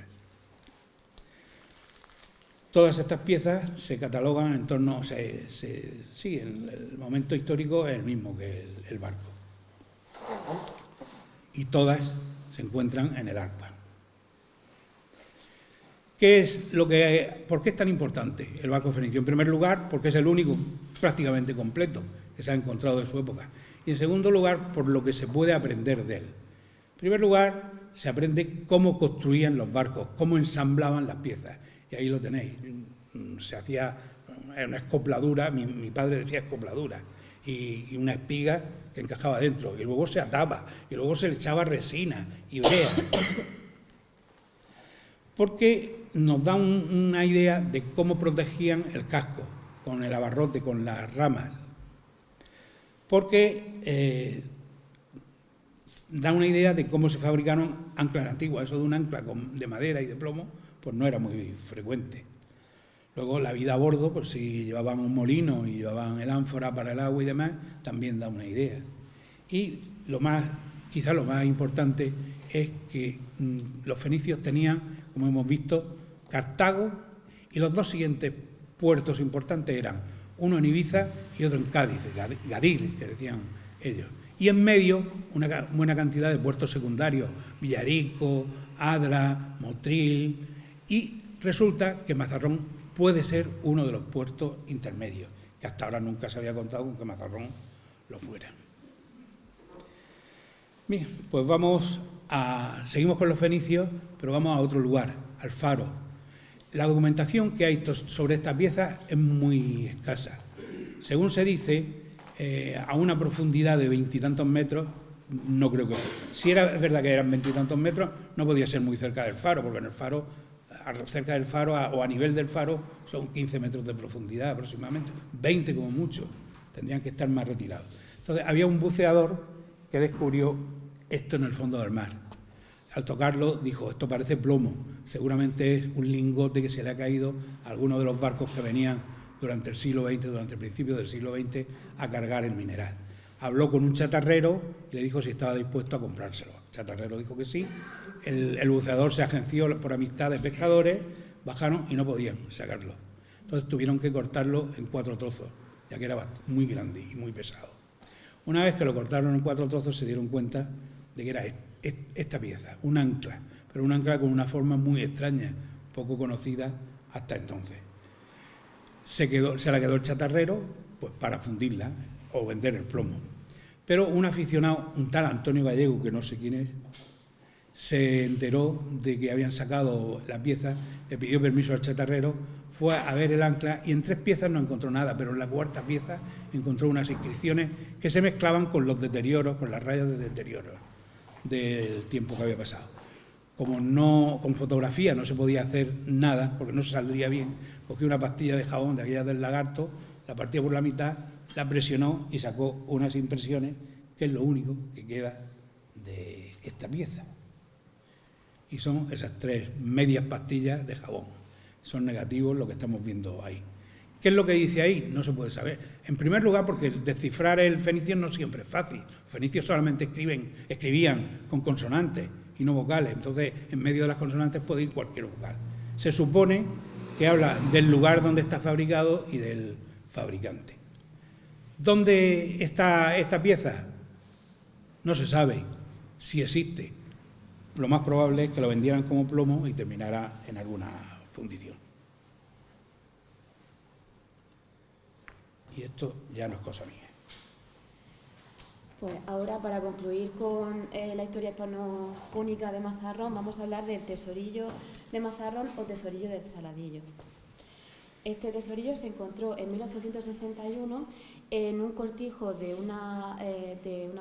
Todas estas piezas se catalogan en torno, el momento histórico es el mismo que el barco. Y todas se encuentran en el arpa. ¿Por qué es tan importante el barco fenicio? En primer lugar, porque es el único prácticamente completo que se ha encontrado de su época. Y en segundo lugar, por lo que se puede aprender de él. En primer lugar, se aprende cómo construían los barcos, cómo ensamblaban las piezas. Y ahí lo tenéis. Se hacía una escopladura, mi padre decía escopladura, y una espiga que encajaba dentro, y luego se ataba, y luego se le echaba resina y brea. Porque nos da una idea de cómo protegían el casco, con el abarrote, con las ramas. Porque da una idea de cómo se fabricaron anclas antiguas. Eso de un ancla de madera y de plomo, pues no era muy frecuente. Luego la vida a bordo, pues si llevaban un molino y llevaban el ánfora para el agua y demás, también da una idea. Y quizás lo más importante es que los fenicios tenían, como hemos visto, Cartago, y los dos siguientes puertos importantes eran uno en Ibiza y otro en Cádiz, Gadir, que decían ellos. Y en medio una buena cantidad de puertos secundarios, Villarico, Adra, Motril, y resulta que Mazarrón puede ser uno de los puertos intermedios, que hasta ahora nunca se había contado con que Mazarrón lo fuera. Bien, pues seguimos con los fenicios, pero vamos a otro lugar, al Faro. La documentación que hay sobre estas piezas es muy escasa. Según se dice, a una profundidad de 20 y tantos metros, no creo que... Si era verdad que eran 20 y tantos metros, no podía ser muy cerca del faro, porque en el faro, cerca del faro o a nivel del faro, son 15 metros de profundidad aproximadamente, 20 como mucho, tendrían que estar más retirados. Entonces, había un buceador que descubrió esto en el fondo del mar. Al tocarlo dijo, esto parece plomo, seguramente es un lingote que se le ha caído a alguno de los barcos que venían durante el siglo XX, durante el principio del siglo XX, a cargar el mineral. Habló con un chatarrero y le dijo si estaba dispuesto a comprárselo. El chatarrero dijo que sí. El buceador se agenció por amistad de pescadores, bajaron y no podían sacarlo. Entonces tuvieron que cortarlo en 4 trozos, ya que era muy grande y muy pesado. Una vez que lo cortaron en 4 trozos se dieron cuenta de que era esta pieza, un ancla, pero un ancla con una forma muy extraña, poco conocida hasta entonces. Se la quedó el chatarrero pues para fundirla o vender el plomo. Pero un aficionado, un tal Antonio Gallego, que no sé quién es, se enteró de que habían sacado la pieza, le pidió permiso al chatarrero, fue a ver el ancla y en 3 piezas no encontró nada, pero en la 4ª pieza encontró unas inscripciones que se mezclaban con los deterioros, con las rayas de deterioro del tiempo que había pasado. como no con fotografía no se podía hacer nada, porque no se saldría bien, cogió una pastilla de jabón de aquellas del lagarto, la partió por la mitad, la presionó y sacó unas impresiones, que es lo único que queda de esta pieza. Y son esas 3 medias pastillas de jabón. Son negativos lo que estamos viendo ahí. ¿Qué es lo que dice ahí? No se puede saber. En primer lugar, porque descifrar el fenicio no siempre es fácil. Los fenicios solamente escribían con consonantes y no vocales. Entonces, en medio de las consonantes puede ir cualquier vocal. Se supone que habla del lugar donde está fabricado y del fabricante. ¿Dónde está esta pieza? No se sabe si existe. Lo más probable es que lo vendieran como plomo y terminara en alguna fundición. Y esto ya no es cosa mía. Pues ahora, para concluir con la historia hispano-púnica de Mazarrón, vamos a hablar del tesorillo de Mazarrón o tesorillo del Saladillo. Este tesorillo se encontró en 1861 en un cortijo de una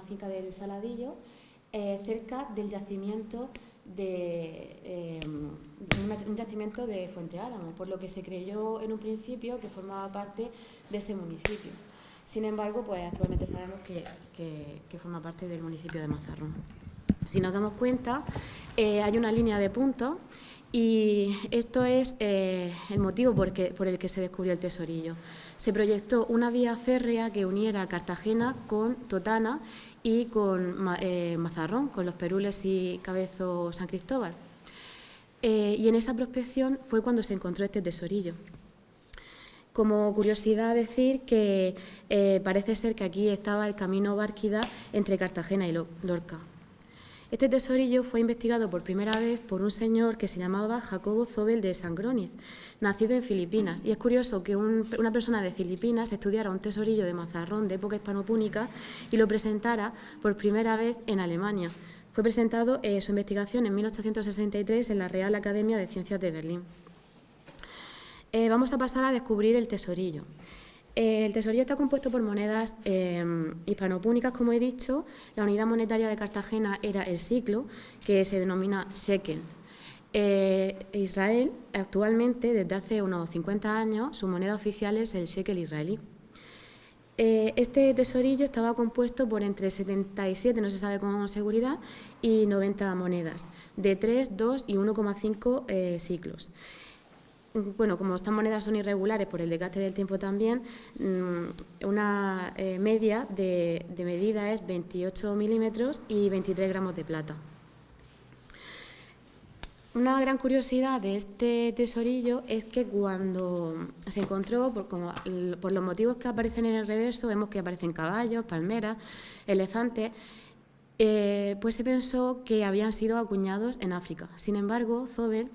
finca del Saladillo, cerca del yacimiento un yacimiento de Fuente Álamo, por lo que se creyó en un principio que formaba parte de ese municipio. Sin embargo, pues actualmente sabemos que forma parte del municipio de Mazarrón. Si nos damos cuenta, hay una línea de puntos y esto es el motivo por el que se descubrió el tesorillo. Se proyectó una vía férrea que uniera Cartagena con Totana y con Mazarrón, con los Perules y Cabezo San Cristóbal. Y en esa prospección fue cuando se encontró este tesorillo. Como curiosidad decir que parece ser que aquí estaba el camino Bárquida entre Cartagena y Lorca. Este tesorillo fue investigado por primera vez por un señor que se llamaba Jacobo Zobel de Sangroniz, nacido en Filipinas. Y es curioso que una persona de Filipinas estudiara un tesorillo de Mazarrón de época hispano-púnica y lo presentara por primera vez en Alemania. Fue presentado su investigación en 1863 en la Real Academia de Ciencias de Berlín. Vamos a pasar a descubrir el tesorillo. El tesorillo está compuesto por monedas hispanopúnicas, como he dicho. La unidad monetaria de Cartagena era el siclo, que se denomina shekel. Israel, actualmente, desde hace unos 50 años, su moneda oficial es el shekel israelí. Este tesorillo estaba compuesto por entre 77, no se sabe con seguridad, y 90 monedas, de 3, 2 y 1,5 ciclos. Bueno, como estas monedas son irregulares por el desgaste del tiempo también, una media de medida es 28 milímetros y 23 gramos de plata. Una gran curiosidad de este tesorillo es que cuando se encontró, por los motivos que aparecen en el reverso, vemos que aparecen caballos, palmeras, elefantes, pues se pensó que habían sido acuñados en África. Sin embargo, Zobel,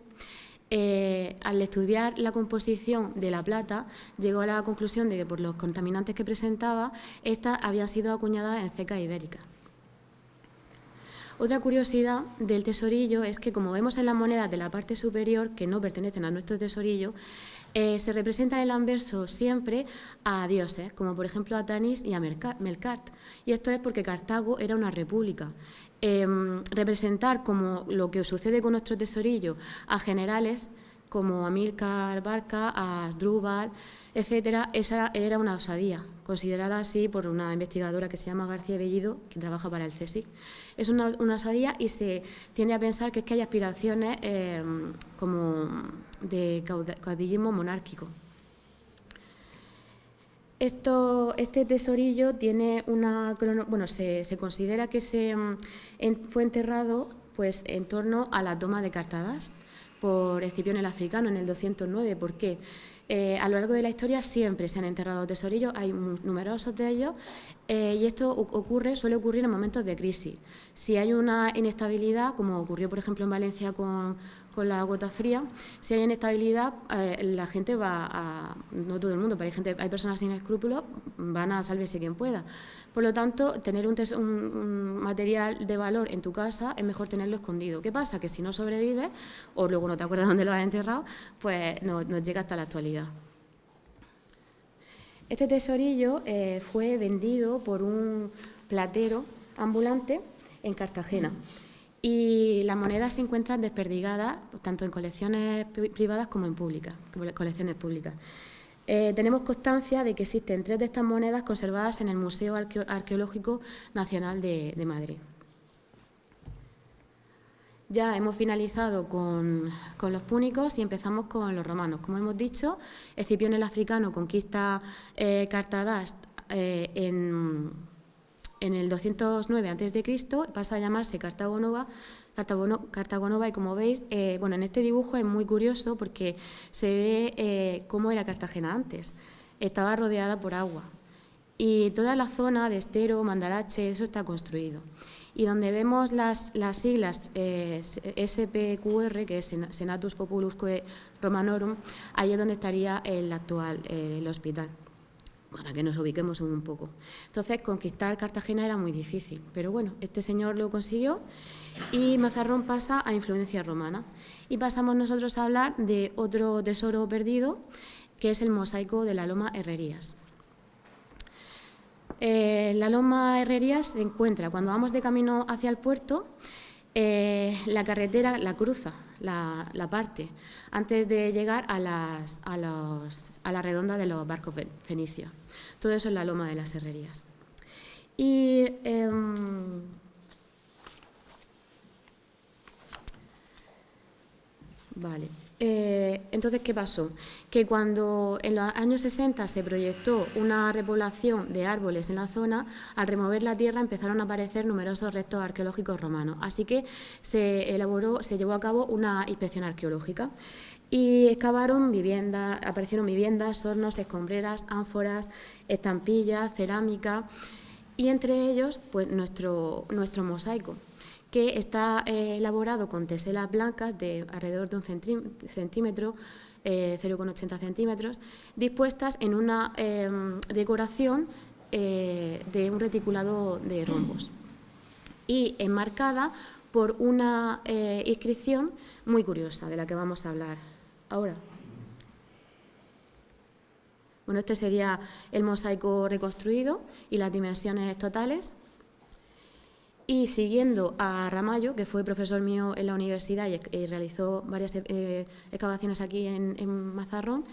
al estudiar la composición de la plata, llegó a la conclusión de que por los contaminantes que presentaba, estas habían sido acuñadas en ceca ibérica. Otra curiosidad del tesorillo es que, como vemos en las monedas de la parte superior, que no pertenecen a nuestro tesorillo, se representa en el anverso siempre a dioses, como por ejemplo a Tanis y a Melkart. Y esto es porque Cartago era una república. Representar, como lo que sucede con nuestro tesorillo, a generales como Amílcar Barca, a Asdrúbal, etcétera, esa era una osadía, considerada así por una investigadora que se llama García Bellido, que trabaja para el CSIC. Es una osadía y se tiende a pensar que es que hay aspiraciones como de caudillismo monárquico. Este tesorillo tiene una... Bueno, se considera que fue enterrado pues, en torno a la toma de Cartadas por Escipión el Africano en el 209. ¿Por qué? A lo largo de la historia siempre se han enterrado tesorillos, hay numerosos de ellos, y esto suele ocurrir en momentos de crisis. Si hay una inestabilidad, como ocurrió por ejemplo en Valencia con la gota fría, si hay inestabilidad, la gente no todo el mundo, pero hay personas sin escrúpulos, van a sálvese quien pueda. Por lo tanto, tener un material de valor en tu casa es mejor tenerlo escondido. ¿Qué pasa? Que si no sobrevives, o luego no te acuerdas dónde lo has enterrado, pues nos llega hasta la actualidad. Este tesorillo fue vendido por un platero ambulante en Cartagena. Y las monedas se encuentran desperdigadas tanto en colecciones privadas como en colecciones públicas. Tenemos constancia de que existen 3 de estas monedas conservadas en el Museo Arqueológico Nacional de Madrid. Ya hemos finalizado con los púnicos y empezamos con los romanos. Como hemos dicho, Escipión el Africano conquista Cartagast en el 209 a.C., pasa a llamarse Cartago Nova, y como veis, en este dibujo es muy curioso porque se ve cómo era Cartagena antes. Estaba rodeada por agua y toda la zona de Estero, Mandarache, eso está construido. Y donde vemos las siglas SPQR, que es Senatus Populusque Romanorum, ahí es donde estaría el actual el hospital, para que nos ubiquemos un poco. Entonces, conquistar Cartagena era muy difícil, pero bueno, este señor lo consiguió y Mazarrón pasa a influencia romana. Y pasamos nosotros a hablar de otro tesoro perdido, que es el mosaico de la Loma Herrerías. La Loma Herrerías se encuentra, cuando vamos de camino hacia el puerto, la carretera la cruza, la parte, antes de llegar a la redonda de los barcos fenicios. Todo eso es la Loma de las Herrerías. Y entonces, ¿qué pasó? Que cuando en los años 60 se proyectó una repoblación de árboles en la zona, al remover la tierra empezaron a aparecer numerosos restos arqueológicos romanos. Así que se llevó a cabo una inspección arqueológica y excavaron aparecieron viviendas, hornos, escombreras, ánforas, estampillas, cerámica y entre ellos pues nuestro mosaico, que está elaborado con teselas blancas de alrededor de 1 centímetro, 0,80 centímetros, dispuestas en una decoración de un reticulado de rombos y enmarcada por una inscripción muy curiosa, de la que vamos a hablar ahora. Bueno, este sería el mosaico reconstruido y las dimensiones totales. Y siguiendo a Ramallo, que fue profesor mío en la universidad y realizó varias excavaciones aquí en Mazarrón,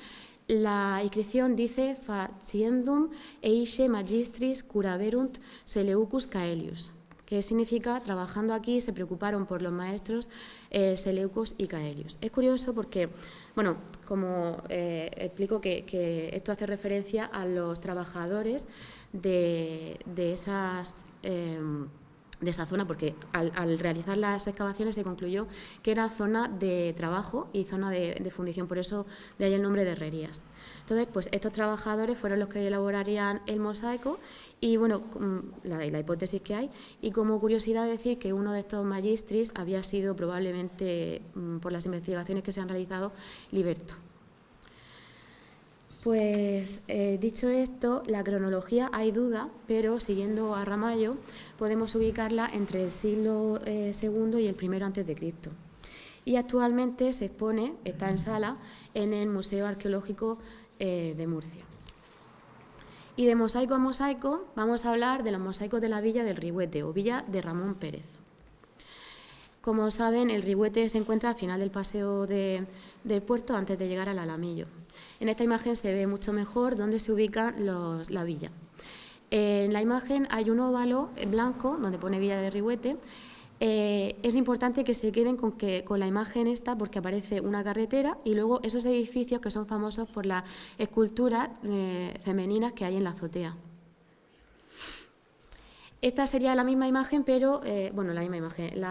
la inscripción dice Faciendum eixe magistris curaverunt Seleucus Caelius, que significa, trabajando aquí, se preocuparon por los maestros Seleucus y Caelius. Es curioso porque, bueno, como explico que esto hace referencia a los trabajadores de esa zona, porque al realizar las excavaciones se concluyó que era zona de trabajo y zona de fundición, por eso de ahí el nombre de herrerías. Entonces, pues estos trabajadores fueron los que elaborarían el mosaico y, bueno, la hipótesis que hay, y como curiosidad decir que uno de estos magistris había sido probablemente, por las investigaciones que se han realizado, Liberto. Pues dicho esto, la cronología hay duda, pero siguiendo a Ramallo podemos ubicarla entre el siglo II y el I a.C. Y actualmente se expone, está en sala, en el Museo Arqueológico de Murcia. Y de mosaico a mosaico vamos a hablar de los mosaicos de la Villa del Rihuete o Villa de Ramón Pérez. Como saben, el Rihuete se encuentra al final del paseo del puerto antes de llegar al Alamillo. En esta imagen se ve mucho mejor dónde se ubica la villa. En la imagen hay un óvalo blanco donde pone Villa de Rihuete. Es importante que se queden con la imagen esta porque aparece una carretera y luego esos edificios que son famosos por las esculturas femeninas que hay en la azotea. Esta sería la misma imagen, pero, la misma imagen,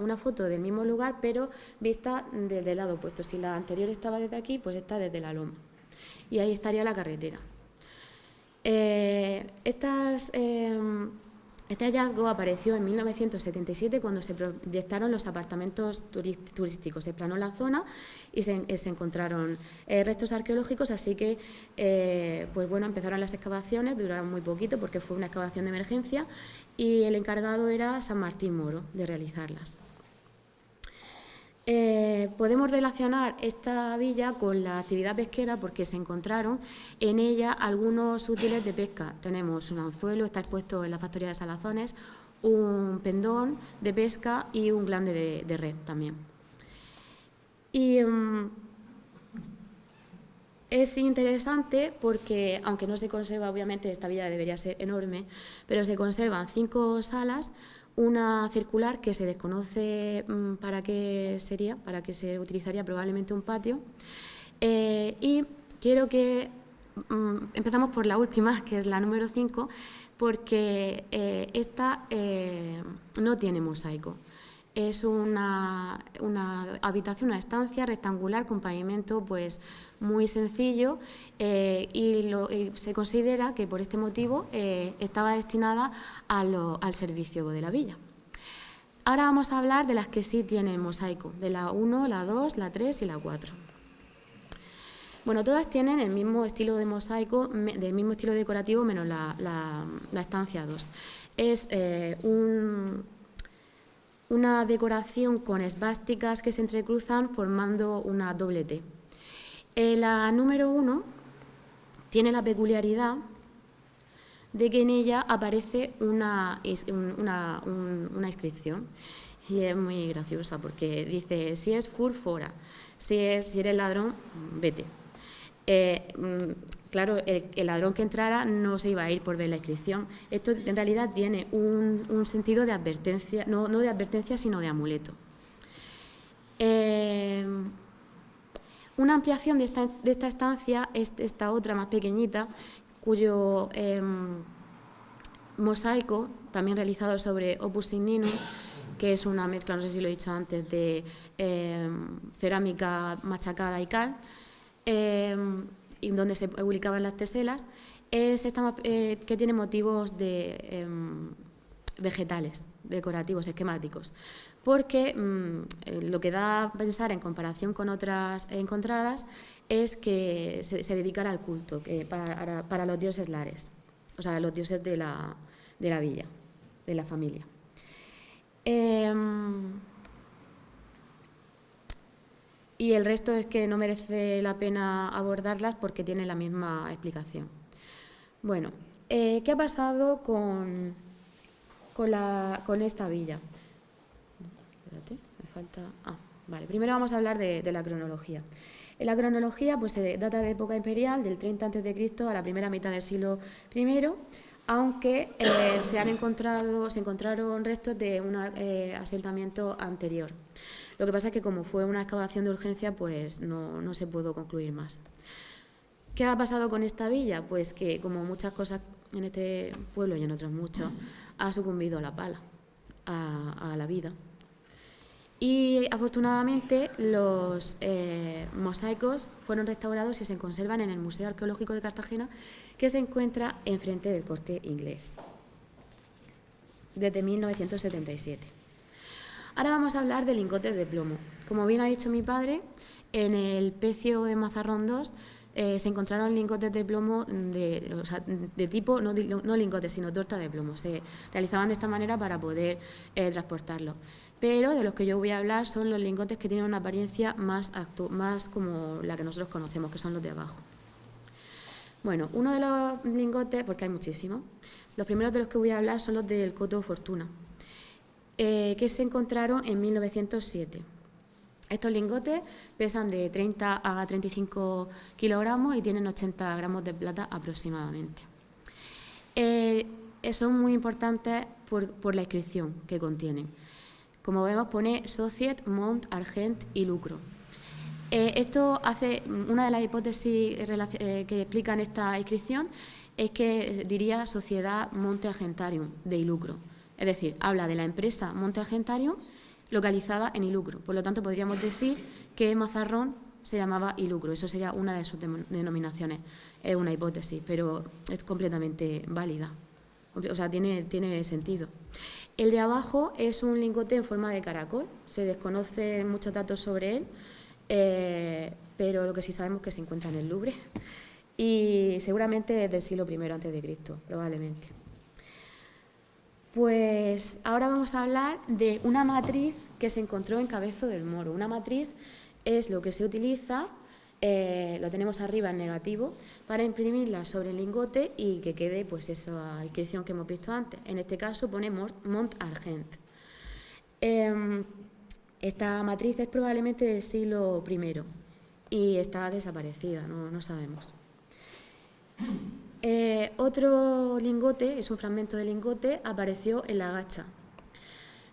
una foto del mismo lugar, pero vista desde el lado opuesto. Si la anterior estaba desde aquí, pues esta desde la loma. Y ahí estaría la carretera. Este hallazgo apareció en 1977 cuando se proyectaron los apartamentos turísticos. Se planó la zona y se encontraron restos arqueológicos, así que empezaron las excavaciones, duraron muy poquito porque fue una excavación de emergencia y el encargado era San Martín Moro de realizarlas. Podemos relacionar esta villa con la actividad pesquera porque se encontraron en ella algunos útiles de pesca. Tenemos un anzuelo, está expuesto en la factoría de Salazones, un pendón de pesca y un glande de red también. Y es interesante porque, aunque no se conserva, obviamente esta villa debería ser enorme, pero se conservan 5 salas, una circular que se desconoce para qué sería, para qué se utilizaría, probablemente un patio. Y quiero que empezamos por la última, que es la número 5, porque esta no tiene mosaico. Es una habitación, una estancia rectangular con pavimento pues, muy sencillo y se considera que por este motivo estaba destinada al servicio de la villa. Ahora vamos a hablar de las que sí tienen mosaico, de la 1, la 2, la 3 y la 4. Bueno, todas tienen el mismo estilo de mosaico, del mismo estilo decorativo, menos la estancia 2. Es una decoración con esvásticas que se entrecruzan formando una doble T. La número 1 tiene la peculiaridad de que en ella aparece una inscripción y es muy graciosa porque dice: si es fur, fora, si eres ladrón, vete. Claro, el ladrón que entrara no se iba a ir por ver la inscripción. Esto en realidad tiene un sentido de advertencia, no de advertencia, sino de amuleto. Una ampliación de esta estancia es esta otra más pequeñita, cuyo mosaico, también realizado sobre opus igninum, que es una mezcla, no sé si lo he dicho antes, de cerámica machacada y cal, y donde se ubicaban las teselas, es esta que tiene motivos vegetales, decorativos, esquemáticos, porque lo que da a pensar en comparación con otras encontradas es que se dedicara al culto para los dioses lares, o sea, los dioses de la villa, de la familia. Y el resto es que no merece la pena abordarlas porque tienen la misma explicación. Bueno, ¿qué ha pasado con esta villa? Espérate, me falta... vale, primero vamos a hablar de la cronología. En la cronología pues, se data de época imperial, del 30 a.C. a la primera mitad del siglo I, aunque se encontraron restos de un asentamiento anterior. Lo que pasa es que como fue una excavación de urgencia, pues no se pudo concluir más. ¿Qué ha pasado con esta villa? Pues que, como muchas cosas en este pueblo y en otros muchos, ha sucumbido a la pala, a la vida. Y afortunadamente los mosaicos fueron restaurados y se conservan en el Museo Arqueológico de Cartagena, que se encuentra enfrente del Corte Inglés, desde 1977. Ahora vamos a hablar de lingotes de plomo. Como bien ha dicho mi padre, en el Pecio de Mazarrón 2 se encontraron lingotes de plomo de tipo, no lingotes, sino torta de plomo. Se realizaban de esta manera para poder transportarlo. Pero de los que yo voy a hablar son los lingotes que tienen una apariencia más como la que nosotros conocemos, que son los de abajo. Bueno, uno de los lingotes, porque hay muchísimos, los primeros de los que voy a hablar son los del Coto Fortuna, que se encontraron en 1907. Estos lingotes pesan de 30 a 35 kilogramos y tienen 80 gramos de plata aproximadamente. Son muy importantes por la inscripción que contienen. Como vemos, pone Societ, Mont, Argent y Lucro. Esto hace una de las hipótesis que explican esta inscripción es que diría Sociedad Monte Argentarium de Ilucro. Es decir, habla de la empresa Monte Argentarium localizada en Ilucro. Por lo tanto, podríamos decir que Mazarrón se llamaba Ilucro. Eso sería una de sus denominaciones. Es una hipótesis, pero es completamente válida. O sea, tiene sentido. El de abajo es un lingote en forma de caracol. Se desconocen muchos datos sobre él, pero lo que sí sabemos es que se encuentra en el Louvre y seguramente es del siglo I a.C., probablemente. Pues ahora vamos a hablar de una matriz que se encontró en Cabezo del Moro. Una matriz es lo que se utiliza lo tenemos arriba en negativo para imprimirla sobre el lingote y que quede pues esa inscripción que hemos visto antes. En este caso pone Mont Argent. Esta matriz es probablemente del siglo I y está desaparecida, no sabemos. Otro lingote, es un fragmento de lingote, apareció en la gacha.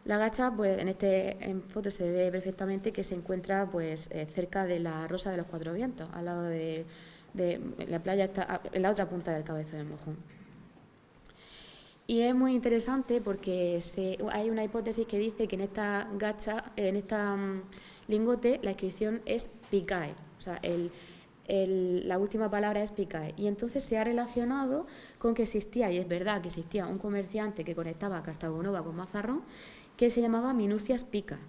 La gacha, pues en foto se ve perfectamente que se encuentra pues cerca de la Rosa de los Cuatro Vientos, al lado de la playa, está en la otra punta del Cabezo del Mojón. Y es muy interesante porque hay una hipótesis que dice que en esta gacha, en esta lingote, la inscripción es Picae, o sea, la última palabra es Picae. Y entonces se ha relacionado con que existía, y es verdad que existía un comerciante que conectaba Cartagonova con Mazarrón, que se llamaba Minucias Pica.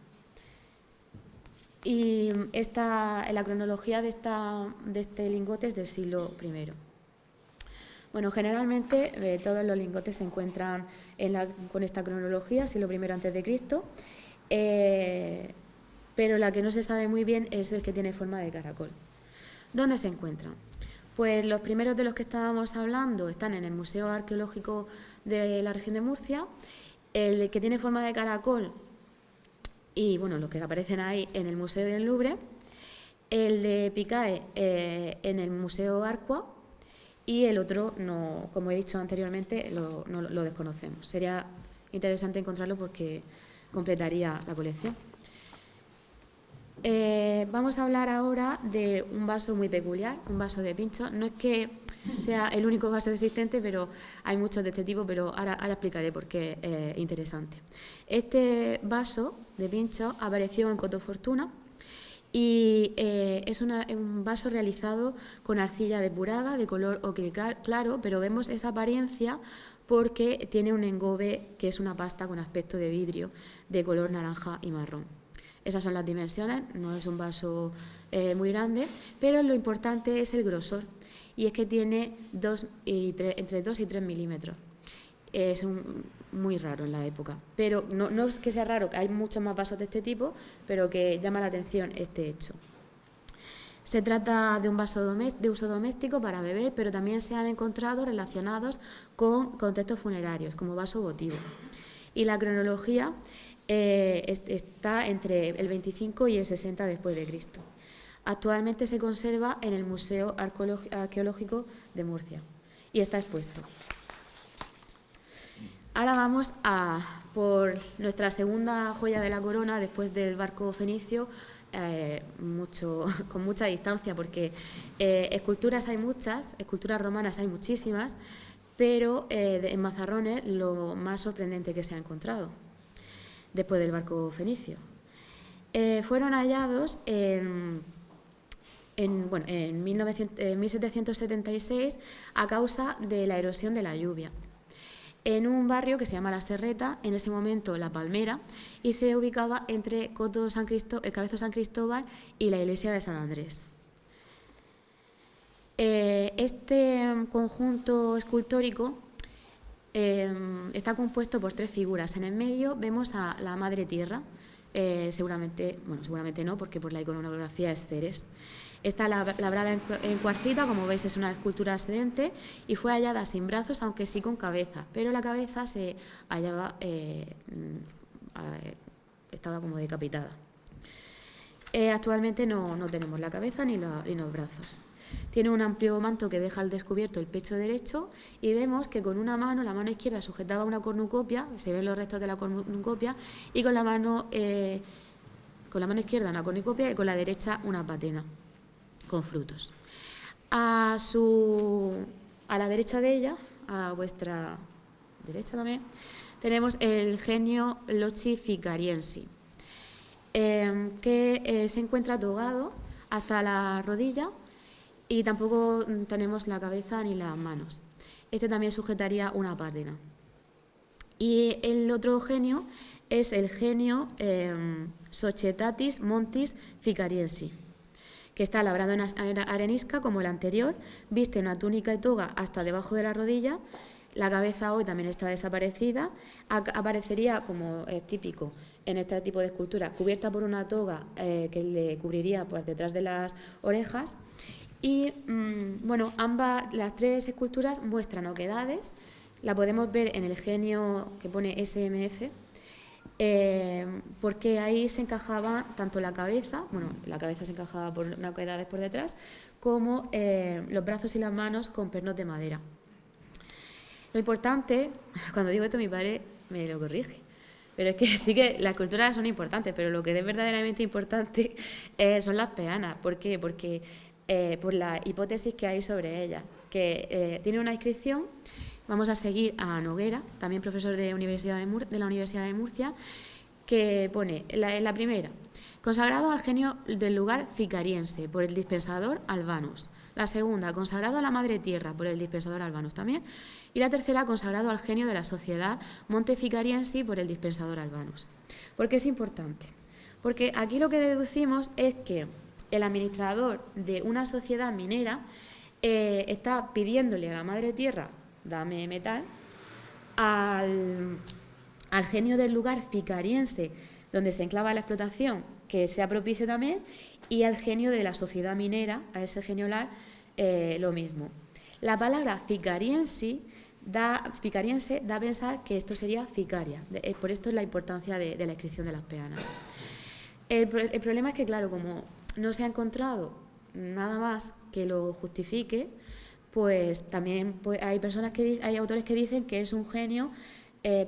Y la cronología de este lingote es del siglo I. Bueno, generalmente todos los lingotes se encuentran con esta cronología, siglo I a.C., pero la que no se sabe muy bien es el que tiene forma de caracol. ¿Dónde se encuentran? Pues los primeros de los que estábamos hablando están en el Museo Arqueológico de la región de Murcia. El que tiene forma de caracol y bueno, los que aparecen ahí en el Museo del Louvre, el de Picae en el Museo Arqua y el otro, no, como he dicho anteriormente, lo desconocemos. Sería interesante encontrarlo porque completaría la colección. Vamos a hablar ahora de un vaso muy peculiar, un vaso de pincho. No es que sea el único vaso existente, pero hay muchos de este tipo, pero ahora explicaré por qué es interesante. Este vaso de pincho apareció en Cotofortuna y es un vaso realizado con arcilla depurada de color ocre claro, pero vemos esa apariencia porque tiene un engobe que es una pasta con aspecto de vidrio de color naranja y marrón. Esas son las dimensiones, no es un vaso muy grande, pero lo importante es el grosor, y es que tiene entre 2 y 3 milímetros. Es muy raro en la época, pero no es que sea raro, hay muchos más vasos de este tipo, pero que llama la atención este hecho. Se trata de un vaso de uso doméstico para beber, pero también se han encontrado relacionados con contextos funerarios, como vaso votivo. Y la cronología está entre el 25 y el 60 después de Cristo. Actualmente se conserva en el Museo Arqueológico de Murcia y está expuesto. Ahora vamos por nuestra segunda joya de la corona después del barco fenicio, con mucha distancia, porque esculturas hay muchas, esculturas romanas hay muchísimas, pero en Mazarrón lo más sorprendente que se ha encontrado después del barco fenicio. Fueron hallados en 1776 a causa de la erosión de la lluvia, en un barrio que se llama La Serreta, en ese momento La Palmera, y se ubicaba entre el Cabezo San Cristóbal y la iglesia de San Andrés. Este conjunto escultórico está compuesto por 3 figuras. En el medio vemos a la Madre Tierra, seguramente no, porque por la iconografía es Ceres. Está labrada en cuarcita, como veis es una escultura ascendente y fue hallada sin brazos, aunque sí con cabeza, pero la cabeza se hallaba, estaba como decapitada. Actualmente no tenemos la cabeza ni los brazos. Tiene un amplio manto que deja al descubierto el pecho derecho y vemos que con una mano, la mano izquierda sujetaba una cornucopia, se ven los restos de la cornucopia, y con la mano izquierda una cornucopia y con la derecha una patena con frutos. A la derecha de ella, a vuestra derecha también, tenemos el genio Loci Ficariensi, que se encuentra togado hasta la rodilla y tampoco tenemos la cabeza ni las manos. Este también sujetaría una patena. Y el otro genio es el genio Societatis Montis Ficariensi, que está labrado en arenisca como el anterior, viste una túnica y toga hasta debajo de la rodilla. La cabeza hoy también está desaparecida, aparecería, como es típico, en este tipo de escultura, cubierta por una toga que le cubriría por detrás de las orejas. Y bueno, las tres esculturas muestran oquedades. La podemos ver en el genio que pone SMF, porque ahí se encajaba tanto la cabeza, bueno, la cabeza se encajaba por unas oquedades por detrás, como los brazos y las manos con pernos de madera. Lo importante, cuando digo esto mi padre me lo corrige, pero es que sí que las esculturas son importantes, pero lo que es verdaderamente importante son las peanas. ¿Por qué? Porque por la hipótesis que hay sobre ellas, que tiene una inscripción. Vamos a seguir a Noguera, también profesor de la Universidad de Murcia, que pone la primera: consagrado al genio del lugar ficariense por el dispensador Albanus. La segunda, consagrado a la Madre Tierra por el dispensador Albanus también. Y la tercera, consagrado al genio de la sociedad Monteficariense por el dispensador Albanus. ¿Por qué es importante? Porque aquí lo que deducimos es que el administrador de una sociedad minera está pidiéndole a la Madre Tierra, dame metal, al genio del lugar ficariense donde se enclava la explotación, que sea propicio también, y al genio de la sociedad minera, a ese geniolar, lo mismo. La palabra ficariense da a pensar que esto sería ficaria. Por esto es la importancia de la inscripción de las peanas. El problema es que, claro, como no se ha encontrado nada más que lo justifique, pues también hay autores que dicen que es un genio, que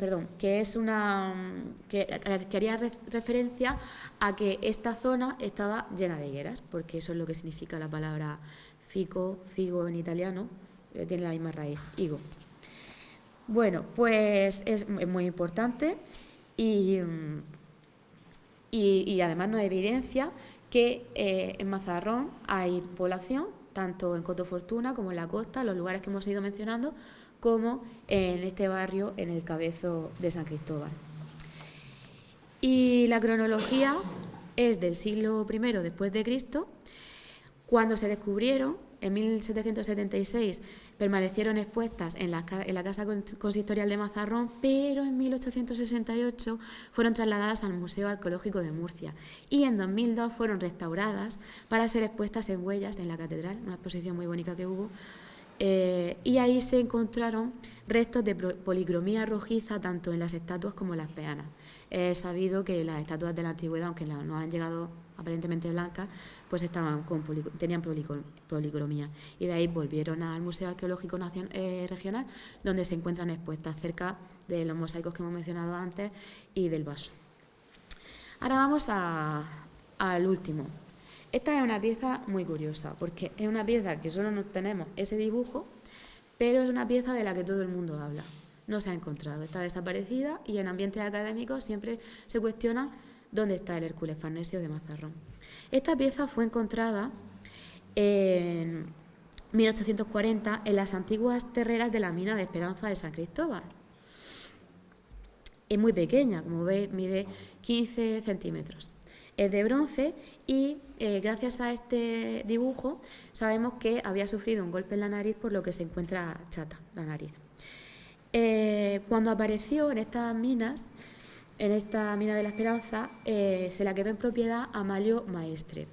haría referencia a que esta zona estaba llena de higueras, porque eso es lo que significa la palabra figo en italiano, tiene la misma raíz, higo. Bueno, pues es muy importante y además nos evidencia que en Mazarrón hay población, tanto en Coto Fortuna como en la costa, los lugares que hemos ido mencionando, como en este barrio, en el Cabezo de San Cristóbal. Y la cronología es del siglo I después de Cristo. Cuando se descubrieron, en 1776, permanecieron expuestas en la Casa Consistorial de Mazarrón, pero en 1868 fueron trasladadas al Museo Arqueológico de Murcia y en 2002 fueron restauradas para ser expuestas en Huellas, en la catedral, una exposición muy bonita que hubo. Y ahí se encontraron restos de policromía rojiza tanto en las estatuas como en las peanas. Es sabido que las estatuas de la antigüedad, aunque no han llegado aparentemente blancas, pues tenían policromía. Y de ahí volvieron al Museo Arqueológico Regional, donde se encuentran expuestas cerca de los mosaicos que hemos mencionado antes y del vaso. Ahora vamos al último. Esta es una pieza muy curiosa, porque es una pieza que solo tenemos ese dibujo, pero es una pieza de la que todo el mundo habla. No se ha encontrado, está desaparecida y en ambientes académicos siempre se cuestiona dónde está el Hércules Farnesio de Mazarrón. Esta pieza fue encontrada en 1840 en las antiguas terreras de la mina de Esperanza de San Cristóbal. Es muy pequeña, como veis, mide 15 centímetros. Es de bronce y gracias a este dibujo sabemos que había sufrido un golpe en la nariz, por lo que se encuentra chata la nariz. Cuando apareció en estas minas, en esta mina de la Esperanza, se la quedó en propiedad Amalio Maestre.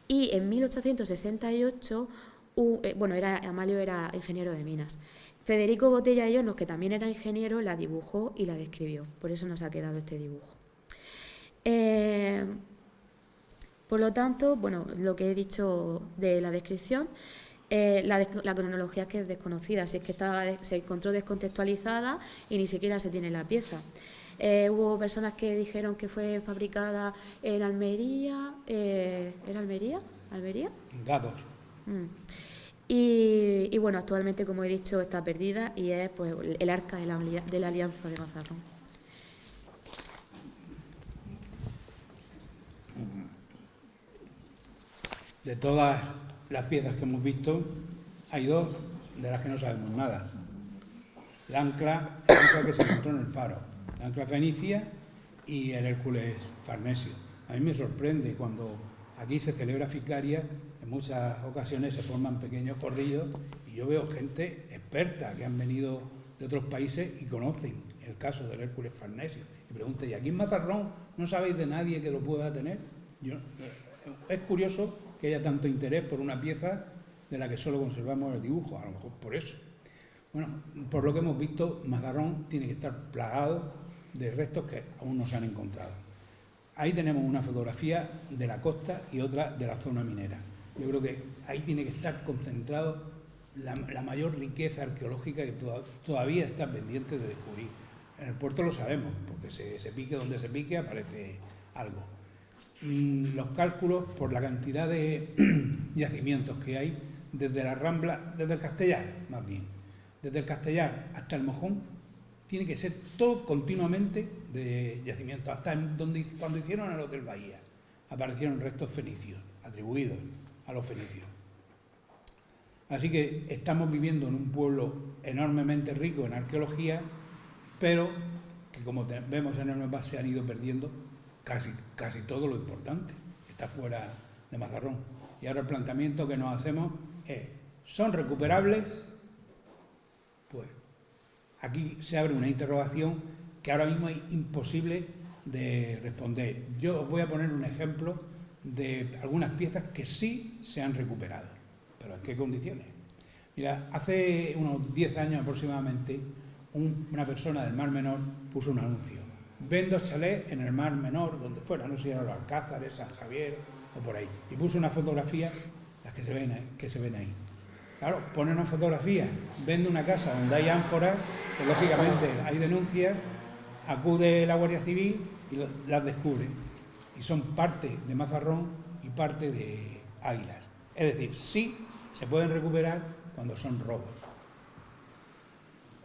Y en 1868, Amalio era ingeniero de minas. Federico Botella y Hornos, que también era ingeniero, la dibujó y la describió. Por eso nos ha quedado este dibujo. Por lo tanto, bueno, lo que he dicho de la descripción, la cronología es que es desconocida, si es que se encontró descontextualizada y ni siquiera se tiene la pieza. Hubo personas que dijeron que fue fabricada en Almería, ¿era Almería? ¿Almería? Gados. Y bueno, actualmente, como he dicho, está perdida y es pues el arca de la Alianza de Mazarrón. De todas las piezas que hemos visto, hay dos de las que no sabemos nada. El ancla que se encontró en el faro, la ancla fenicia y el Hércules Farnesio. A mí me sorprende cuando aquí se celebra Ficaria, en muchas ocasiones se forman pequeños corrillos y yo veo gente experta que han venido de otros países y conocen el caso del Hércules Farnesio. Y pregunta, ¿y aquí en Mazarrón no sabéis de nadie que lo pueda tener? Es curioso que haya tanto interés por una pieza de la que solo conservamos el dibujo, a lo mejor por eso. Bueno, por lo que hemos visto, Mazarrón tiene que estar plagado de restos que aún no se han encontrado. Ahí tenemos una fotografía de la costa y otra de la zona minera. Yo creo que ahí tiene que estar concentrado la mayor riqueza arqueológica que todavía está pendiente de descubrir. En el puerto lo sabemos, porque se pique donde se pique aparece algo. Los cálculos por la cantidad de yacimientos que hay desde la Rambla, desde el Castellar, más bien, desde el Castellar hasta el Mojón, tiene que ser todo continuamente de yacimientos, hasta cuando hicieron el Hotel Bahía, aparecieron restos fenicios, atribuidos a los fenicios. Así que estamos viviendo en un pueblo enormemente rico en arqueología, pero que, como vemos en el mapa, se han ido perdiendo casi todo lo importante, está fuera de Mazarrón. Y ahora el planteamiento que nos hacemos es, ¿son recuperables? Pues aquí se abre una interrogación que ahora mismo es imposible de responder. Yo os voy a poner un ejemplo de algunas piezas que sí se han recuperado. ¿Pero en qué condiciones? Mira, hace unos 10 años aproximadamente, una persona del Mar Menor puso un anuncio. Vendo chalés en el Mar Menor, donde fuera, no sé si era los Alcázares, San Javier o por ahí. Y puso una fotografía, las que se ven ahí. Claro, pone una fotografía, vende una casa donde hay ánforas, pues lógicamente hay denuncias, acude la Guardia Civil y las descubre. Y son parte de Mazarrón y parte de Águilas. Es decir, sí se pueden recuperar cuando son robos.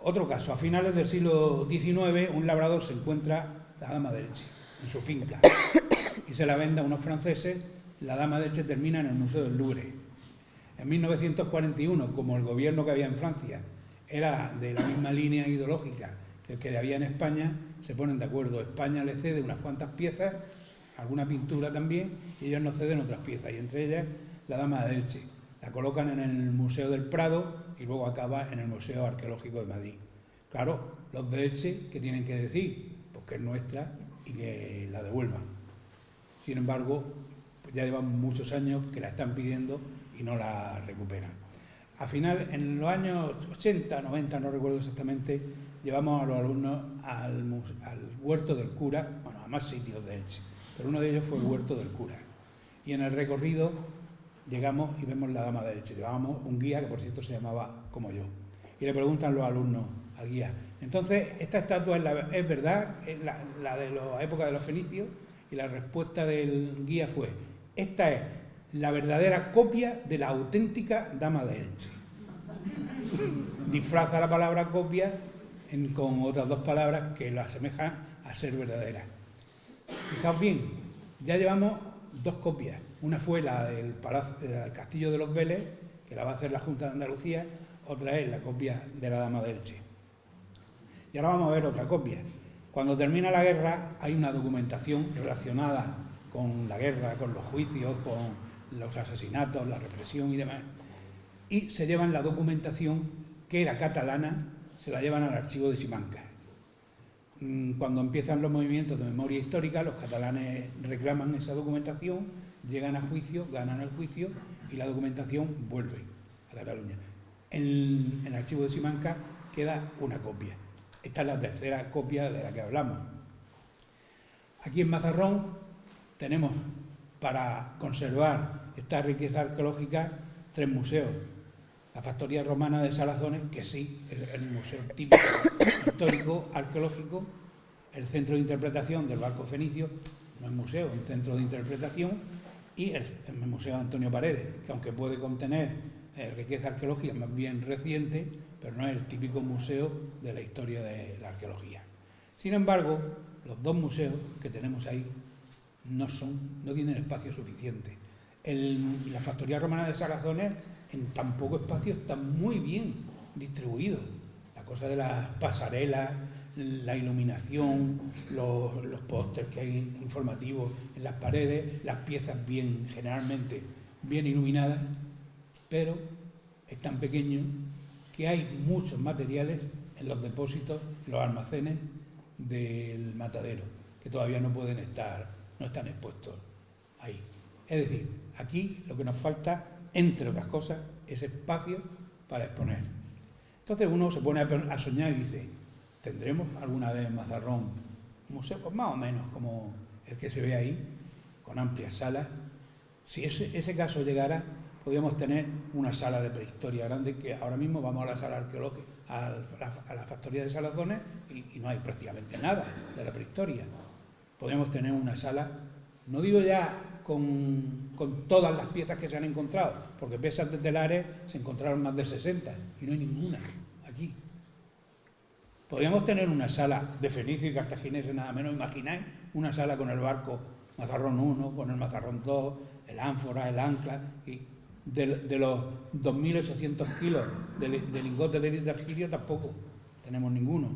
Otro caso, a finales del siglo XIX, un labrador se encuentra la Dama de Elche en su finca y se la vende a unos franceses. La Dama de Elche termina en el Museo del Louvre. En 1941, como el gobierno que había en Francia era de la misma línea ideológica que el que había en España, se ponen de acuerdo. España le cede unas cuantas piezas, alguna pintura también, y ellos nos ceden otras piezas, y entre ellas la Dama de Elche. La colocan en el Museo del Prado y luego acaba en el Museo Arqueológico de Madrid. Claro, los de Elche, ¿qué tienen que decir? Pues que es nuestra y que la devuelvan. Sin embargo, pues ya llevan muchos años que la están pidiendo y no la recuperan. Al final, en los años 80, 90, no recuerdo exactamente, llevamos a los alumnos al Huerto del Cura, bueno, a más sitios de Elche, pero uno de ellos fue el Huerto del Cura. Y en el recorrido llegamos y vemos la Dama de Elche. Llevábamos un guía que, por cierto, se llamaba como yo. Y le preguntan los alumnos al guía, entonces, ¿esta estatua es verdad? ¿Es la de la época de los fenicios? Y la respuesta del guía fue, esta es la verdadera copia de la auténtica Dama de Elche. Disfraza la palabra copia con otras dos palabras que la asemejan a ser verdaderas. Fijaos bien, ya llevamos dos copias. Una fue la del Castillo de los Vélez, que la va a hacer la Junta de Andalucía, otra es la copia de la Dama de Elche. Y ahora vamos a ver otra copia. Cuando termina la guerra hay una documentación relacionada con la guerra, con los juicios, con los asesinatos, la represión y demás. Y se llevan la documentación que era catalana, se la llevan al archivo de Simancas. Cuando empiezan los movimientos de memoria histórica, los catalanes reclaman esa documentación, llegan a juicio, ganan el juicio y la documentación vuelve a Cataluña. En el archivo de Simancas queda una copia. Esta es la tercera copia de la que hablamos. Aquí en Mazarrón tenemos, para conservar esta riqueza arqueológica, 3 museos. La Factoría Romana de Salazones, que sí, es el museo típico histórico arqueológico, el Centro de Interpretación del Barco Fenicio, no es museo, es un centro de interpretación, y el Museo Antonio Paredes, que aunque puede contener riqueza arqueológica más bien reciente, pero no es el típico museo de la historia de la arqueología. Sin embargo, los 2 museos que tenemos ahí no tienen espacio suficiente. La Factoría Romana de Salazones, en tan poco espacio, está muy bien distribuido. La cosa de las pasarelas, la iluminación, los pósters que hay informativos en las paredes, las piezas generalmente bien iluminadas, pero es tan pequeño que hay muchos materiales en los depósitos, en los almacenes, del matadero, que todavía no están expuestos ahí. Es decir, aquí lo que nos falta, entre otras cosas, es espacio para exponer. Entonces uno se pone a soñar y dice, ¿tendremos alguna vez en Mazarrón un museo? Pues más o menos como el que se ve ahí, con amplias salas. Si ese caso llegara, podríamos tener una sala de prehistoria grande, que ahora mismo vamos a la sala arqueológica, a la factoría de Salazones, y no hay prácticamente nada de la prehistoria. Podríamos tener una sala, no digo ya con todas las piezas que se han encontrado, porque piezas de telares se encontraron más de 60 y no hay ninguna aquí. Podríamos tener una sala de fenicios y cartagineses, nada menos, imagináis una sala con el barco Mazarrón 1, con el Mazarrón 2, el ánfora, el ancla, y de los 2.800 kilos de lingotes de argilio tampoco tenemos ninguno.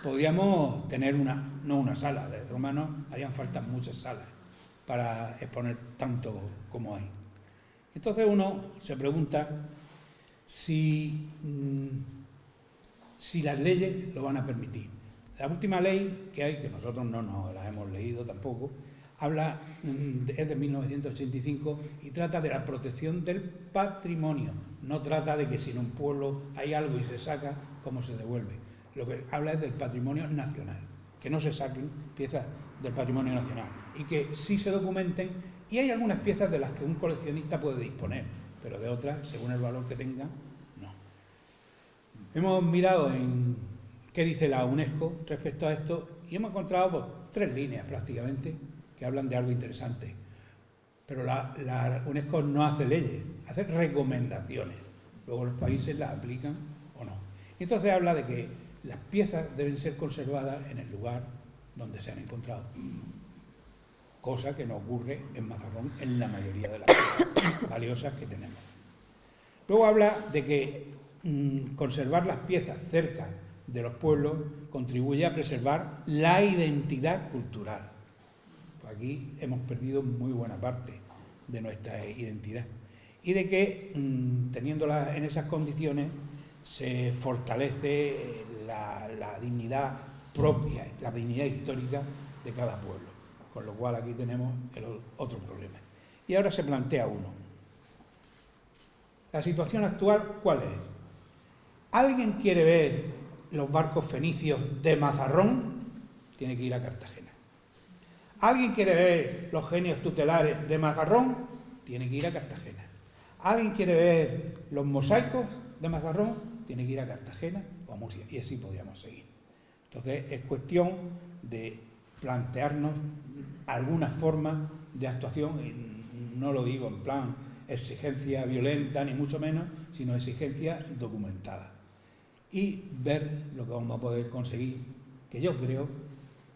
Podríamos tener no una sala, de romanos harían falta muchas salas para exponer tanto como hay. Entonces uno se pregunta si las leyes lo van a permitir. La última ley que hay, que nosotros no nos la hemos leído tampoco, es de 1985 y trata de la protección del patrimonio. No trata de que si en un pueblo hay algo y se saca, cómo se devuelve. Lo que habla es del patrimonio nacional, que no se saquen piezas del patrimonio nacional y que sí se documenten, y hay algunas piezas de las que un coleccionista puede disponer, pero de otras, según el valor que tengan, no. Hemos mirado en qué dice la UNESCO respecto a esto y hemos encontrado pues, 3 líneas prácticamente que hablan de algo interesante. Pero la UNESCO no hace leyes, hace recomendaciones. Luego los países las aplican o no. Y entonces habla de que las piezas deben ser conservadas en el lugar donde se han encontrado. Cosa que no ocurre en Mazarrón en la mayoría de las piezas valiosas que tenemos. Luego habla de que conservar las piezas cerca de los pueblos contribuye a preservar la identidad cultural. Pues aquí hemos perdido muy buena parte de nuestra identidad. Y de que, teniéndolas en esas condiciones, se fortalece la dignidad propia, la dignidad histórica de cada pueblo. Con lo cual aquí tenemos el otro problema. Y ahora se plantea uno. La situación actual, ¿cuál es? ¿Alguien quiere ver los barcos fenicios de Mazarrón? Tiene que ir a Cartagena. ¿Alguien quiere ver los genios tutelares de Mazarrón? Tiene que ir a Cartagena. ¿Alguien quiere ver los mosaicos de Mazarrón? Tiene que ir a Cartagena o a Murcia, y así podríamos seguir. Entonces es cuestión de plantearnos alguna forma de actuación, y no lo digo en plan exigencia violenta ni mucho menos, sino exigencia documentada. Y ver lo que vamos a poder conseguir, que yo creo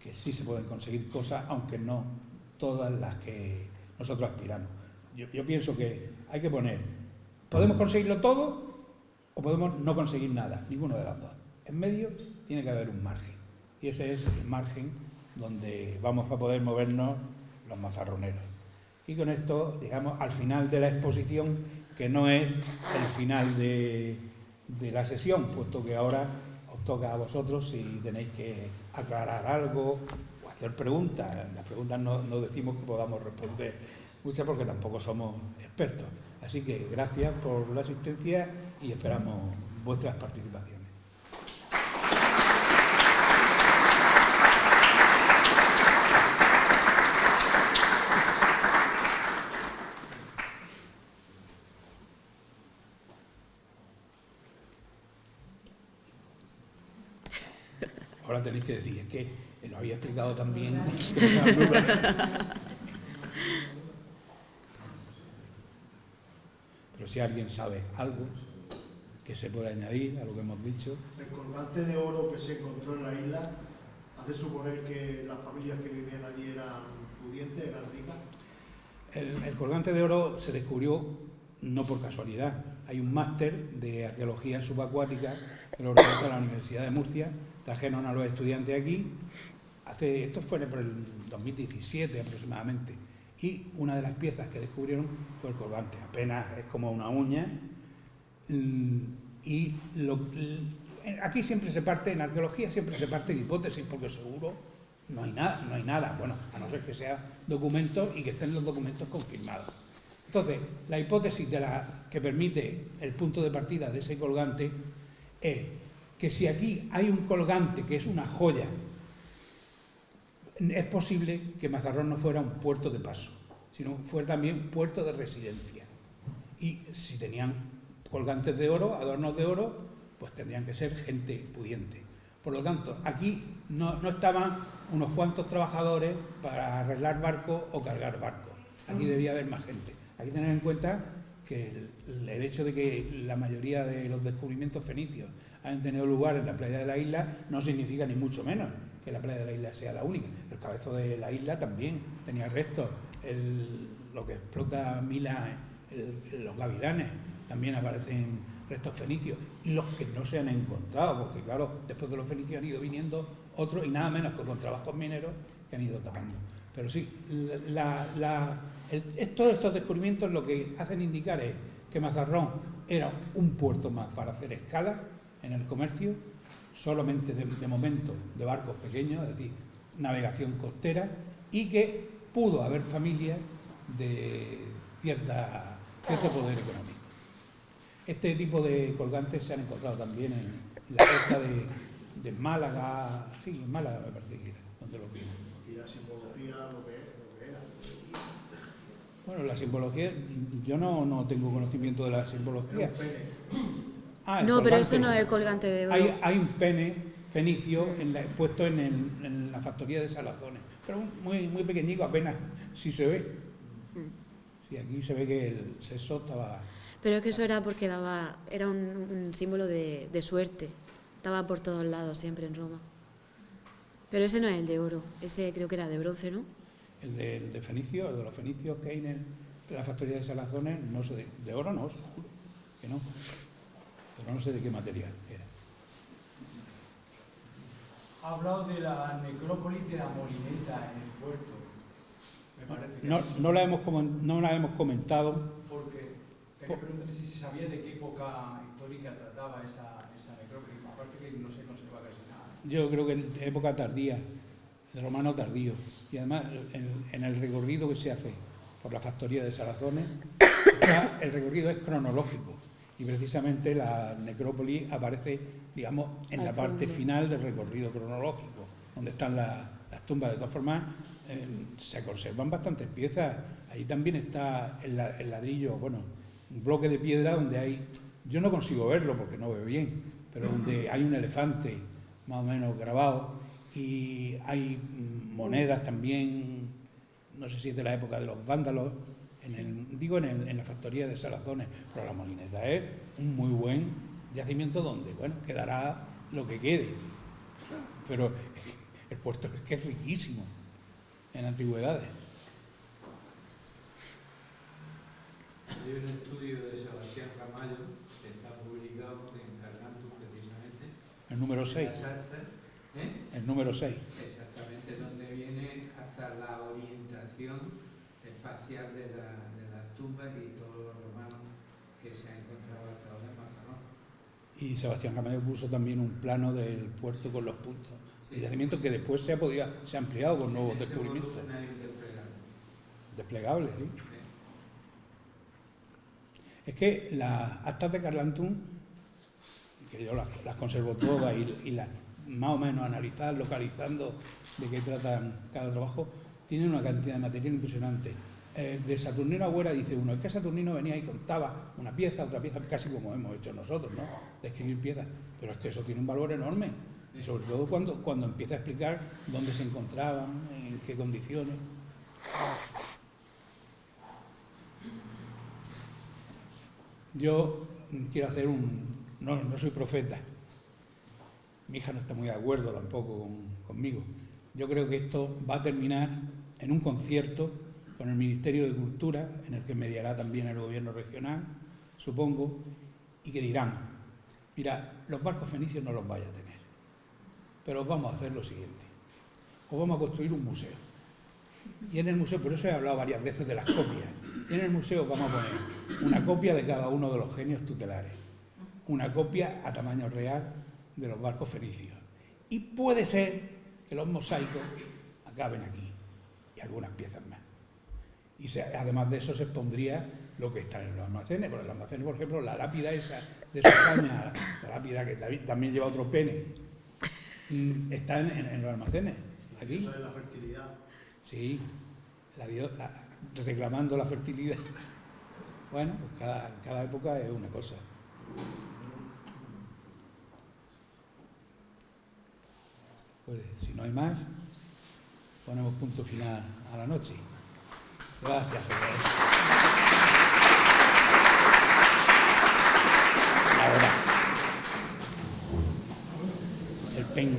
que sí se pueden conseguir cosas, aunque no todas las que nosotros aspiramos. Yo pienso que hay que poner, podemos conseguirlo todo o podemos no conseguir nada, ninguno de las dos. En medio tiene que haber un margen, y ese es el margen donde vamos a poder movernos los mazarroneros. Y con esto llegamos al final de la exposición, que no es el final de la sesión, puesto que ahora os toca a vosotros si tenéis que aclarar algo o hacer preguntas. Las preguntas no decimos que podamos responder muchas porque tampoco somos expertos. Así que gracias por la asistencia y esperamos vuestras participaciones. Ahora tenéis que decir, es que lo había explicado también. Pero si alguien sabe algo que se pueda añadir a lo que hemos dicho. El colgante de oro que se encontró en la isla hace suponer que las familias que vivían allí eran pudientes, eran ricas. El colgante de oro se descubrió no por casualidad. Hay un máster de arqueología subacuática que lo organiza la Universidad de Murcia. Trajeron a los estudiantes aquí, esto fue por el 2017 aproximadamente, y una de las piezas que descubrieron fue el colgante, apenas es como una uña, y aquí siempre se parte, en arqueología siempre se parte de hipótesis, porque seguro no hay nada, bueno, a no ser que sea documentos y que estén los documentos confirmados. Entonces, la hipótesis que permite el punto de partida de ese colgante es que si aquí hay un colgante que es una joya, es posible que Mazarrón no fuera un puerto de paso, sino fuera también puerto de residencia. Y si tenían colgantes de oro, adornos de oro, pues tendrían que ser gente pudiente. Por lo tanto, aquí no estaban unos cuantos trabajadores para arreglar barcos o cargar barcos. Aquí debía haber más gente. Hay que tener en cuenta que el hecho de que la mayoría de los descubrimientos fenicios hayan tenido lugar en la playa de la isla no significa ni mucho menos que la playa de la isla sea la única. El cabezo de la isla también tenía restos. Lo que explota Mila, los gavilanes, también aparecen restos fenicios. Y los que no se han encontrado, porque claro, después de los fenicios han ido viniendo otros, y nada menos que con trabajos mineros que han ido tapando. Pero sí, todos estos descubrimientos lo que hacen indicar es que Mazarrón era un puerto más para hacer escalas en el comercio, solamente de momento de barcos pequeños, es decir, navegación costera, y que pudo haber familias de cierto poder económico. Este tipo de colgantes se han encontrado también en la costa de Málaga, sí, en Málaga me parece que era, donde lo vimos. Y la simbología, lo que era. Bueno, la simbología, yo no tengo conocimiento de la simbología. No, pero eso no es el colgante de oro. Hay un pene fenicio puesto en la factoría de Salazones, pero muy, muy pequeñico, apenas si se ve. Sí, aquí se ve que el sexo estaba... Pero es que eso era porque era un símbolo de suerte. Estaba por todos lados siempre en Roma. Pero ese no es el de oro, ese creo que era de bronce, ¿no? El de fenicio, el de los fenicios que hay en la factoría de Salazones, no sé, de oro no, seguro que no. Pero no sé de qué material era. Ha hablado de la necrópolis de la Molineta en el puerto. Me parece que No la hemos comentado. Porque quería preguntarle si se sabía de qué época histórica trataba esa necrópolis. Aparte que no se conserva casi nada. Yo creo que en época tardía, el romano tardío. Y además, en el recorrido que se hace por la factoría de Salazones, el recorrido es cronológico. Y precisamente la necrópolis aparece, digamos, en la parte final del recorrido cronológico, donde están las tumbas. De todas formas, se conservan bastantes piezas. Ahí también está el ladrillo, bueno, un bloque de piedra donde hay, yo no consigo verlo porque no veo bien, pero donde hay un elefante más o menos grabado, y hay monedas también, no sé si es de la época de los vándalos, en la factoría de Salazones. Pero la Molineta es un muy buen yacimiento donde, bueno, quedará lo que quede. Pero el puerto es que es riquísimo en antigüedades. Hay un estudio de Sebastián Ramallo que está publicado en Carlantus precisamente. El número 6. El número 6. Exactamente, donde viene hasta la orientación espacial de las tumbas y todos los romanos que se han encontrado hasta ahora en Mazarrón. Y Sebastián Ramallo puso también un plano del puerto con los puntos de yacimiento que después se ha ampliado con nuevos descubrimientos. Desplegables, sí. Es que las actas de Carlantum, que yo las conservo todas y las más o menos analizadas, localizando de qué tratan cada trabajo, tienen una cantidad de material impresionante. De Saturnino Agüera dice uno, es que Saturnino venía y contaba una pieza, otra pieza, casi como hemos hecho nosotros, ¿no? De escribir piezas, pero es que eso tiene un valor enorme, y sobre todo cuando empieza a explicar dónde se encontraban, en qué condiciones. Yo quiero hacer no soy profeta, mi hija no está muy de acuerdo tampoco conmigo. Yo creo que esto va a terminar en un concierto con el Ministerio de Cultura, en el que mediará también el gobierno regional, supongo, y que dirán, mira, los barcos fenicios no los vaya a tener, pero vamos a hacer lo siguiente, os vamos a construir un museo. Y en el museo, por eso he hablado varias veces de las copias, y en el museo vamos a poner una copia de cada uno de los genios tutelares, una copia a tamaño real de los barcos fenicios. Y puede ser que los mosaicos acaben aquí, y algunas piezas más. Y además de eso se expondría lo que está en los almacenes. Por los almacenes, por ejemplo, la lápida esa de España, la lápida que también lleva otro pene, está en los almacenes. Aquí. Eso es la fertilidad. Sí, reclamando la fertilidad. Bueno, pues cada época es una cosa. Pues si no hay más, ponemos punto final a la noche. Gracias. Ahora, el pen.